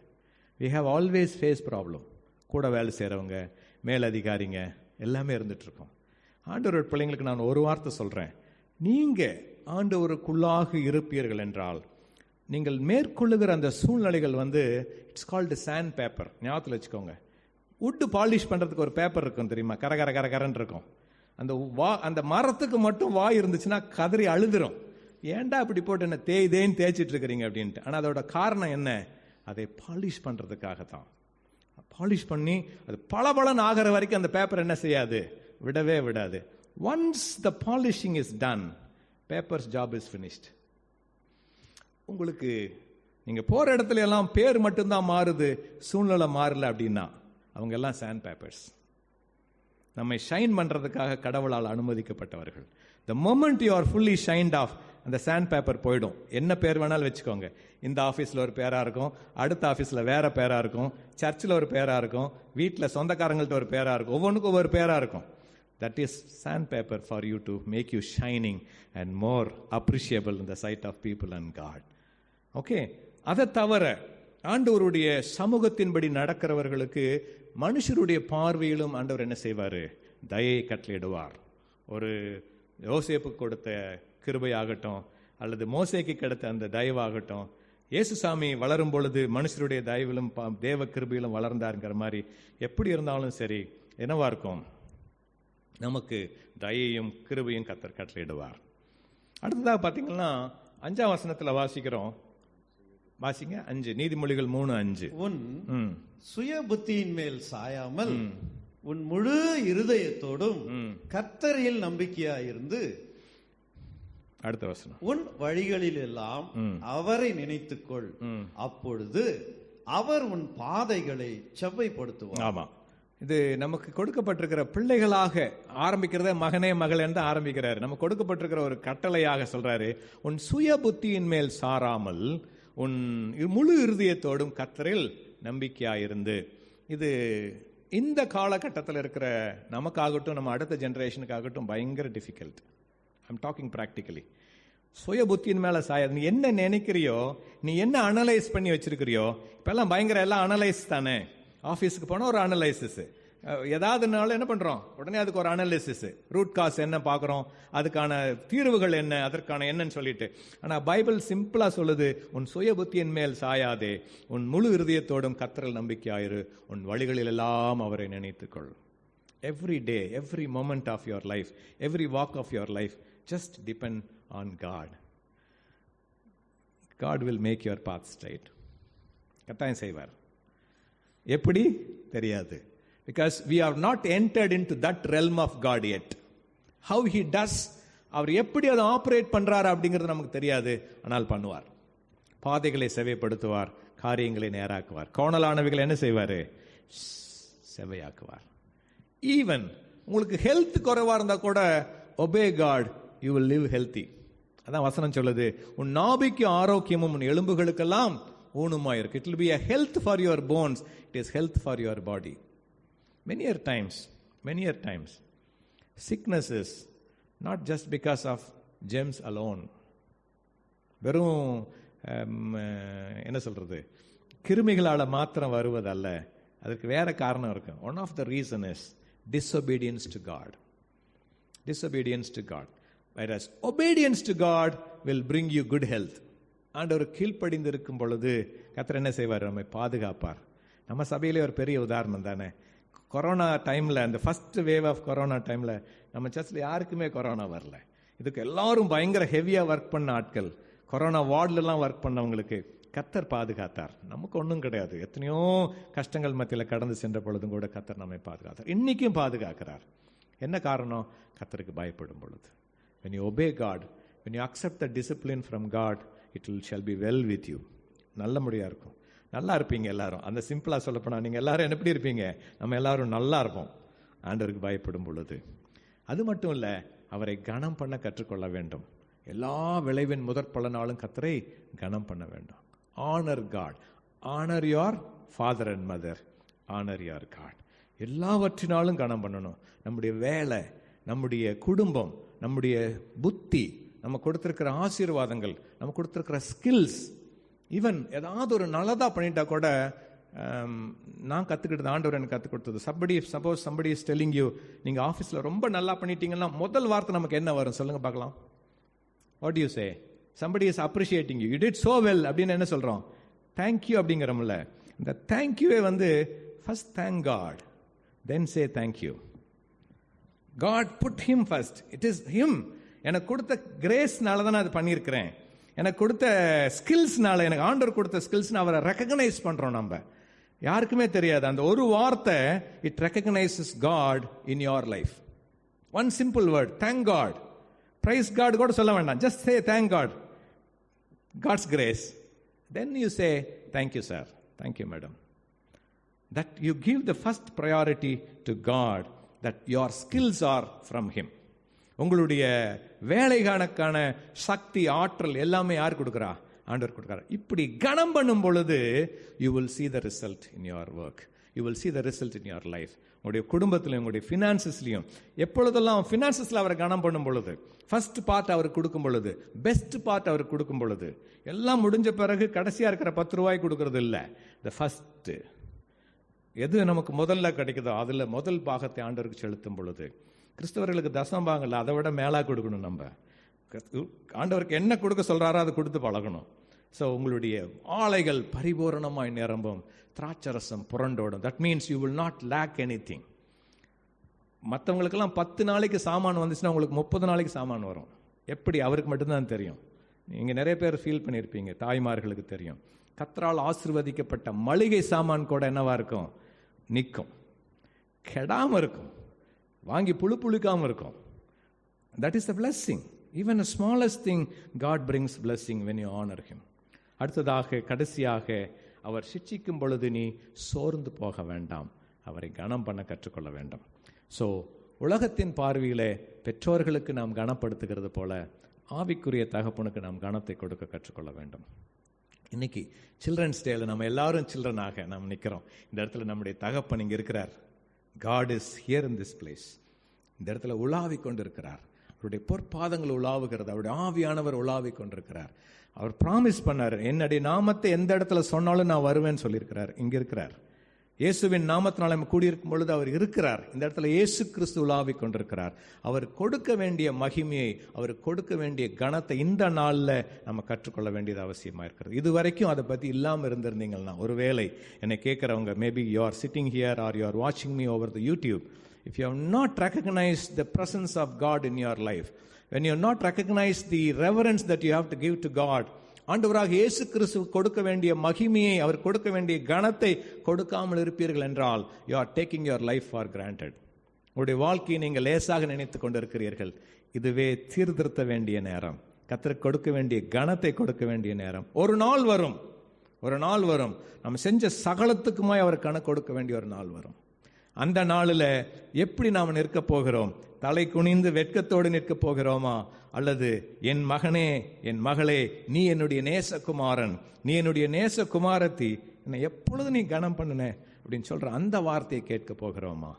we have always face problem. கூட வேலை செய்கிறவங்க, மேலதிகாரிங்க எல்லாமே இருந்துகிட்ருக்கோம். ஆண்டவர் பிள்ளைங்களுக்கு நான் ஒரு வார்த்தை சொல்கிறேன், நீங்கள் ஆண்டவருக்குள்ளாக இருப்பீர்கள் என்றால் நீங்கள் மேற்கொள்ளுகிற அந்த சூழ்நிலைகள் இட்ஸ் கால்டு சாண்ட் பேப்பர். ஞாபகத்தில் வச்சுக்கோங்க. வுட்டு பாலிஷ் பண்ணுறதுக்கு ஒரு பேப்பர் இருக்கும் தெரியுமா? கரன்னு இருக்கும். அந்த மரத்துக்கு மட்டும் வாய் இருந்துச்சுன்னா கதறி அழுதுரும். ஏன்டா இப்படி போட்டு என்ன தேய்தேன்னு தேய்ச்சிட்டு இருக்கிறீங்க அப்படின்ட்டு. ஆனால் அதோட காரணம் என்ன? அதை பாலிஷ் பண்ணுறதுக்காகத்தான். பாலிஷ் பண்ணி அது பளபளன்னு ஆகிற வரைக்கும் அந்த பேப்பர் என்ன செய்யாது? விடவே விடாது. Once the polishing is done, papers job is finished. உங்களுக்கு நீங்க போற இடத்துல எல்லாம் பேர் மட்டும்தான் மாறுது, சூழ்நிலை மாறல அப்படின்னா அவங்க எல்லாம் சாண்ட் பேப்பர்ஸ். நம்மை ஷைன் பண்றதுக்காக கடவுளால் அனுமதிக்கப்பட்டவர்கள். the moment you are fully shined off, அந்த சாண்ட் பேப்பர் போயிடும். என்ன பேர் வேணாலும் வச்சுக்கோங்க. இந்த ஆஃபீஸில் ஒரு பேராக இருக்கும், அடுத்த ஆஃபீஸில் வேற பேராக இருக்கும், சர்ச்சில் ஒரு பேராக இருக்கும், வீட்டில் சொந்தக்காரங்கள்ட்ட ஒரு பேராக இருக்கும், ஒவ்வொன்றுக்கும் ஒவ்வொரு பேராக இருக்கும். That is sandpaper for you to make you shining and more appreciable in the sight of people and God. Okay, அதை தவிர ஆண்டவருடைய சமூகத்தின்படி நடக்கிறவர்களுக்கு மனுஷருடைய பார்வையிலும் ஆண்டவர் என்ன செய்வார்? தயை கட்டளையிடுவார். ஒரு யோசேப்புக்கு கொடுத்த கிருபையாகட்டும் அல்லது மோசேக்கு கிடைத்த அந்த தயவாகட்டும், இயேசுசாமி வளரும் பொழுது மனுஷருடைய தயவிலும் தேவ கிருபையிலும் வளர்ந்தாருங்கிற மாதிரி எப்படி இருந்தாலும் சரி, என்னவா இருக்கும்? நமக்கு தயையும் கிருபையும் கர்த்தர் கட்டளையிடுவார். அடுத்ததாக பார்த்தீங்கன்னா 5ஆம் வசனத்தில் வாசிக்கிறோம். வாசிங்க 5, நீதிமொழிகள் 3:5. உன் சுய புத்தியின் மேல் சாயாமல் உன் முழு இருதயத்தோடும் கர்த்தரில் நம்பிக்கையாயிருந்து அடுத்த வசனம், உன் வழிகளில் எல்லாம் அவரை நினைத்துக்கொள், அப்பொழுது அவர் உன் பாதைகளை செவ்வைப்படுத்துவார். ஆமா, இது நமக்கு கொடுக்கப்பட்டிருக்கிற பிள்ளைகளாக ஆரம்பிக்கிறத மகனே மகள் என்று ஆரம்பிக்கிறாரு. நமக்கு கொடுக்கப்பட்டிருக்கிற ஒரு கட்டளையாக சொல்றாரு, உன் சுய புத்தியின் மேல் சாராமல் உன் முழு இருதயத்தோடும் கர்த்தரில் நம்பிக்கையாயிருந்து. இது இந்த காலகட்டத்தில் இருக்கிற நமக்காகட்டும் நம்ம அடுத்த ஜெனரேஷனுக்காகட்டும் பயங்கர டிஃபிகல்ட். I'm talking practically. சுய புத்தியின் மேல சாயாது. நீ என்ன நினைக்கிறியோ, நீ என்ன அனலைஸ் பண்ணி வச்சிருக்கிறியோ, இப்பெல்லாம் பயங்கர எல்லாம் அனலைஸ் தானே. ஆஃபீஸுக்கு போனால் ஒரு அனலைசிஸ், ஏதாவதுனால என்ன பண்றோம், உடனே அதுக்கு ஒரு அனலிசிஸ், ரூட் காஸ் என்ன பார்க்குறோம், அதுக்கான தீர்வுகள் என்ன, அதற்கான என்னன்னு சொல்லிட்டு. ஆனால் பைபிள் சிம்பிளா சொல்லுது, உன் சுய புத்தியின் மேல் சாயாதே, உன் முழு இருதயத்தோடும் கர்த்தரில் நம்பிக்கையாயிரு, உன் வழிகளில் எல்லாம் அவரை நினைத்துக்கொள். Every day, every moment of your life, every walk of your life, just depend on God. God will make your path straight. கட்டாயம் செய்வார். எப்படி தெரியாது. Because we have not entered into that realm of God yet. How he does, அவர் எப்படி அதை operate பண்றாரு அப்படிங்கிறது நமக்கு தெரியாது. ஆனால் பண்ணுவார். பாதைகளை செவைப்படுத்துவார், காரியங்களை நேராக்குவார், கோணலானவைகளை என்ன செய்வாரு? செவையாக்குவார். ஈவன் உங்களுக்கு ஹெல்த் குறைவா இருந்தா கூட obey God, you will live healthy. அதான் வசனம் சொல்லுது, உன் நாபிக்கு ஆரோக்கியமும் உன் எலும்புகளுக்கெல்லாம் ஊனுமாய் இருக்கு. It will be a health for your bones, it is health for your body. Many a times sickness is not just because of germs alone. வெறும் என்ன சொல்றது, கிருமிகளால மாத்திரம் வருவதல்ல, அதற்கு வேற காரணம் இருக்கு. One of the reason is disobedience to God. Disobedience to God. Whereas obedience to God will bring you good health. ஆண்டவர் கீழ்ப்படிந்து இருக்கும் பொழுது கர்த்தர் என்ன செய்வார்? நம்மை பாதுகாப்பார். நம்ம சபையிலே ஒரு பெரிய உதாரணம் தானே. கொரோனா டைம்ல, அந்த ஃபர்ஸ்ட் வேவ் ஆஃப் கொரோனா டைம்ல நம்ம சர்ச்சில் யாருக்குமே கொரோனா வரல. இதுக்கு எல்லாரும் பயங்கர ஹெவியா ஒர்க் பண்ண ஆட்கள், கொரோனா வார்டுலாம் ஒர்க் பண்ணவங்களுக்கு கர்த்தர் பாதுகாத்தார். நமக்கு ஒன்றும் கிடையாது. எத்தனையோ கஷ்டங்கள் மத்தியில் கடந்து சென்ற பொழுதும் கூட கர்த்தர் நம்மை பாதுகாத்தார். இன்னைக்கும் பாதுகாக்கிறார். என்ன காரணம்? கர்த்தருக்கு பயப்படும் பொழுது. When you obey God, when you accept the discipline from God, shall be well with you. நல்ல முடியா இருக்கும், நல்லா இருப்பீங்க எல்லாரும். அந்த சிம்பிளா சொல்லப்போனா நீங்க எல்லாரும் எப்படி இருப்பீங்க? நம்ம எல்லாரும் நல்லா இருப்போம் ஆண்டவருக்கு பயப்படும் பொழுது. அது மட்டும் இல்ல, அவரை கனம் பண்ண கற்றுக்கொள்ள வேண்டும். எல்லா விளைவின் முதற் பலனாலும் கர்த்தரை கனம் பண்ண வேண்டும். Honor God. Honor your father and mother. Honor your God. எல்லாவற்றினாலும் கனம் பண்ணணும். நம்முடைய வேலை, நம்முடைய குடும்பம், நம்முடைய புத்தி, நம்ம கொடுத்திருக்கிற ஆசீர்வாதங்கள், நம்ம கொடுத்திருக்கிற ஸ்கில்ஸ், ஈவன் ஏதாவது ஒரு நல்லதா பண்ணிட்டா கூட, நான் கத்துக்கிட்டது, ஆண்டவர் எனக்கு கற்றுக் கொடுத்தது. Suppose somebody is telling you, நீங்க ஆஃபீஸ்ல ரொம்ப நல்லா பண்ணிட்டீங்கன்னா முதல் வார்த்தை நமக்கு என்ன வரும் சொல்லுங்க பார்க்கலாம்? What do you say? Somebody is appreciating you. You did so well அப்படின்னு என்ன சொல்றோம்? Thank you அப்படிங்கிறோம்ல. இந்த thank you first thank God, then say thank you. God put him first. It is him. எனக்கு கொடுத்த கிரேஸ்னால தான் நான் அது பண்ணியிருக்கிறேன். எனக்கு கொடுத்த ஸ்கில்ஸ்னால, எனக்கு ஆண்டவர் கொடுத்த ஸ்கில்ஸ்னா அவரை ரெகக்னைஸ் பண்றோம். நம்ம யாருக்குமே தெரியாது அந்த ஒரு வார்த்தை, it recognises God in your life. One simple word, thank God. Praise God கூட சொல்ல வேண்டாம், just say thank God. God's grace. Then you say thank you sir, thank you madam. That you give the first priority to God, that your skills are from him. உங்களுடைய வேலைக்கான சக்தி, ஆற்றல் எல்லாமே யார் கொடுக்குறா? ஆண்டவர் கொடுக்குறார். இப்படி கனம் பண்ணும் பொழுது you will see the result in your work. You will see the result in your life. உங்களுடைய குடும்பத்திலையும் உங்களுடைய ஃபினான்சஸ்லையும், எப்பொழுதெல்லாம் ஃபினான்சஸ்ல அவரை கனம் பண்ணும் பொழுது, ஃபர்ஸ்ட் பார்ட் அவருக்கு கொடுக்கும் பொழுது, பெஸ்ட் பார்ட் அவருக்கு கொடுக்கும் பொழுது, எல்லாம் முடிஞ்ச பிறகு கடைசியா இருக்கிற 10 ரூபாய் கொடுக்கறது இல்லை. the first, எது நமக்கு முதல்ல கிடைக்குதோ அதுல முதல் பாகத்தை ஆண்டவருக்கு செலுத்தும் பொழுது, கிறிஸ்தவர்களுக்கு தசமபாகங்கள் அதை விட மேலா கொடுக்கணும். நம்ம ஆண்டவருக்கு என்ன கொடுக்க சொல்றாரோ அதை கொடுத்து பழகணும். ஸோ உங்களுடைய ஆலைகள் பரிபூரணமாய் நிரம்பும், திராட்சரசம் புரண்டோடும். That means you will not lack anything. மற்றவங்களுக்கெல்லாம் 10 நாளைக்கு சாமான் வந்துச்சுன்னா உங்களுக்கு 30 நாளைக்கு சாமான் வரும். எப்படி? அவருக்கு மட்டும்தான் தெரியும். நீங்க நிறைய பேர் ஃபீல் பண்ணியிருப்பீங்க, தாய்மார்களுக்கு தெரியும். கர்த்தரால் ஆசீர்வதிக்கப்பட்ட மளிகை சாமான் கூட என்னவா இருக்கும்? நிற்கும், கெடாம இருக்கும், வாங்கி புழுக்காம இருக்கும். That is a blessing. Even a smallest thing, God brings blessing when you honor him. அடுத்ததாக, கடைசியாக, அவர் சிட்சிக்கும் பொழுது நீ சோர்ந்து போக வேண்டாம், அவரை கனம் பண்ண கற்றுக்கொள்ள வேண்டும். ஸோ உலகத்தின் பார்வையிலே பெற்றோர்களுக்கு நாம் கனப்படுத்துகிறது போல ஆவிக்குரிய தகப்பனுக்கு நாம் கனத்தை கொடுக்க கற்றுக்கொள்ள வேண்டும். இன்னைக்கு சில்ட்ரன்ஸ் டேல நம்ம எல்லாரும் சில்ட்ரனாக நாம் நிற்கிறோம். இந்த இடத்துல நம்முடைய தகப்பன் இங்க இருக்கிறார். God is here in this place. இந்த இடத்துல உலாவிக் கொண்டிருக்கிறார். அவருடைய பொற்பாதங்கள் உலாவுகிறது, அவருடைய ஆவியானவர் உலாவிக் கொண்டிருக்கிறார். அவர் ப்ராமிஸ் பண்ணார், என்னுடைய நாமத்தை எந்த இடத்துல சொன்னாலும் நான் வருவேன்னு சொல்லியிருக்கிறார். இங்க இருக்கிறார். இயேசுவின் நாமத்தினால நம்ம கூடியிருக்கும் பொழுது அவர் இருக்கிறார். இந்த இடத்துல இயேசு கிறிஸ்து உலாவிக் கொண்டிருக்கிறார். அவர் கொடுக்க வேண்டிய மகிமையை, அவர் கொடுக்க வேண்டிய கனத்தை இந்த நாள்ல நம்ம கற்றுக்கொள்ள வேண்டியது அவசியமா இருக்கிறது. இது வரைக்கும் அதை பத்தி இல்லாம இருந்திருந்தீங்கன்னா, ஒருவேளை என்னை கேட்கிறவங்க, maybe you are sitting here or you are வாட்சிங் me over the YouTube, if you have not recognized the presence of God in your life, when you have not recognized the reverence that you have to give to God, ஆண்டவராக இயேசு கிறிஸ்து கொடுக்க வேண்டிய மகிமையை, அவர் கொடுக்க வேண்டிய கனத்தை கொடுக்காமல் இருப்பீர்கள் என்றால், you are taking your life for granted. உங்களுடைய வாழ்க்கையை நீங்கள் லேசாக நினைத்துக் கொண்டிருக்கிறீர்கள். இதுவே சீர்திருத்த வேண்டிய நேரம், கர்த்தருக்கு கொடுக்க வேண்டிய கனத்தை கொடுக்க வேண்டிய நேரம். ஒரு நாள் வரும், நம்ம செஞ்ச சகலத்துக்குமாய் அவர் கணக்கு கொடுக்க வேண்டிய ஒரு நாள் வரும். அந்த நாளில் எப்படி நாம் நிற்க போகிறோம்? தலை குனிந்து வெட்கத்தோடு நிற்க போகிறோமா? அல்லது என் மகனே, என் மகளே, நீ என்னுடைய நேசகுமாரன், நீ என்னுடைய நேசகுமாரத்தி, என்னை எப்பொழுது நீ கனம் பண்ணுன அப்படின்னு சொல்ற அந்த வார்த்தையை கேட்க போகிறோமா?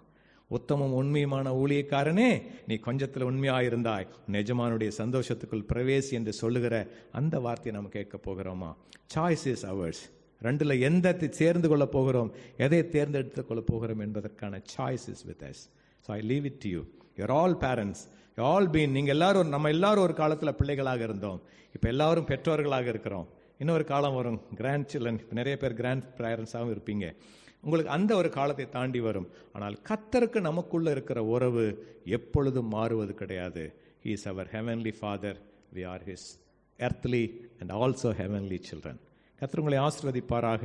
உத்தமம் உண்மையுமான ஊழியக்காரனே, நீ கொஞ்சத்தில் உண்மையாயிருந்தாய், எஜமானுடைய சந்தோஷத்துக்குள் பிரவேசி என்று சொல்லுகிற அந்த வார்த்தையை நம்ம கேட்க போகிறோமா? Choice is hours. ரெண்டுல எந்த சேர்ந்து கொள்ள போகிறோம், எதை தேர்ந்தெடுத்துக் கொள்ள போகிறோம் என்பதற்கான choice is with us. So I leave it to you. You're all parents, you all been. நீங்க எல்லாரும், நம்ம எல்லாரும் ஒரு காலத்துல பிள்ளைகளாக இருந்தோம், இப்ப எல்லாரும் பெற்றோர்களாக இருக்கிறோம். இன்னொரு காலம் வரும், கிராண்ட் சில்ட்ரன். இப்போ நிறைய பேர் கிராண்ட் பேரண்ட்ஸாகவும் இருப்பீங்க. உங்களுக்கு அந்த ஒரு காலத்தை தாண்டி வரும். ஆனால் கர்த்தருக்கு நமக்குள்ள இருக்கிற உறவு எப்பொழுதும் மாறுவது கிடையாது. He is our heavenly Father, we are His earthly and also heavenly children. கர்த்தர் உங்களை ஆசீர்வதிப்பாராக,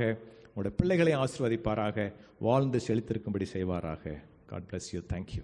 உங்களுடைய பிள்ளைகளை ஆசீர்வதிப்பாராக, வாழ்ந்து செழித்திருக்கும்படி செய்வாராக. God bless you. Thank you.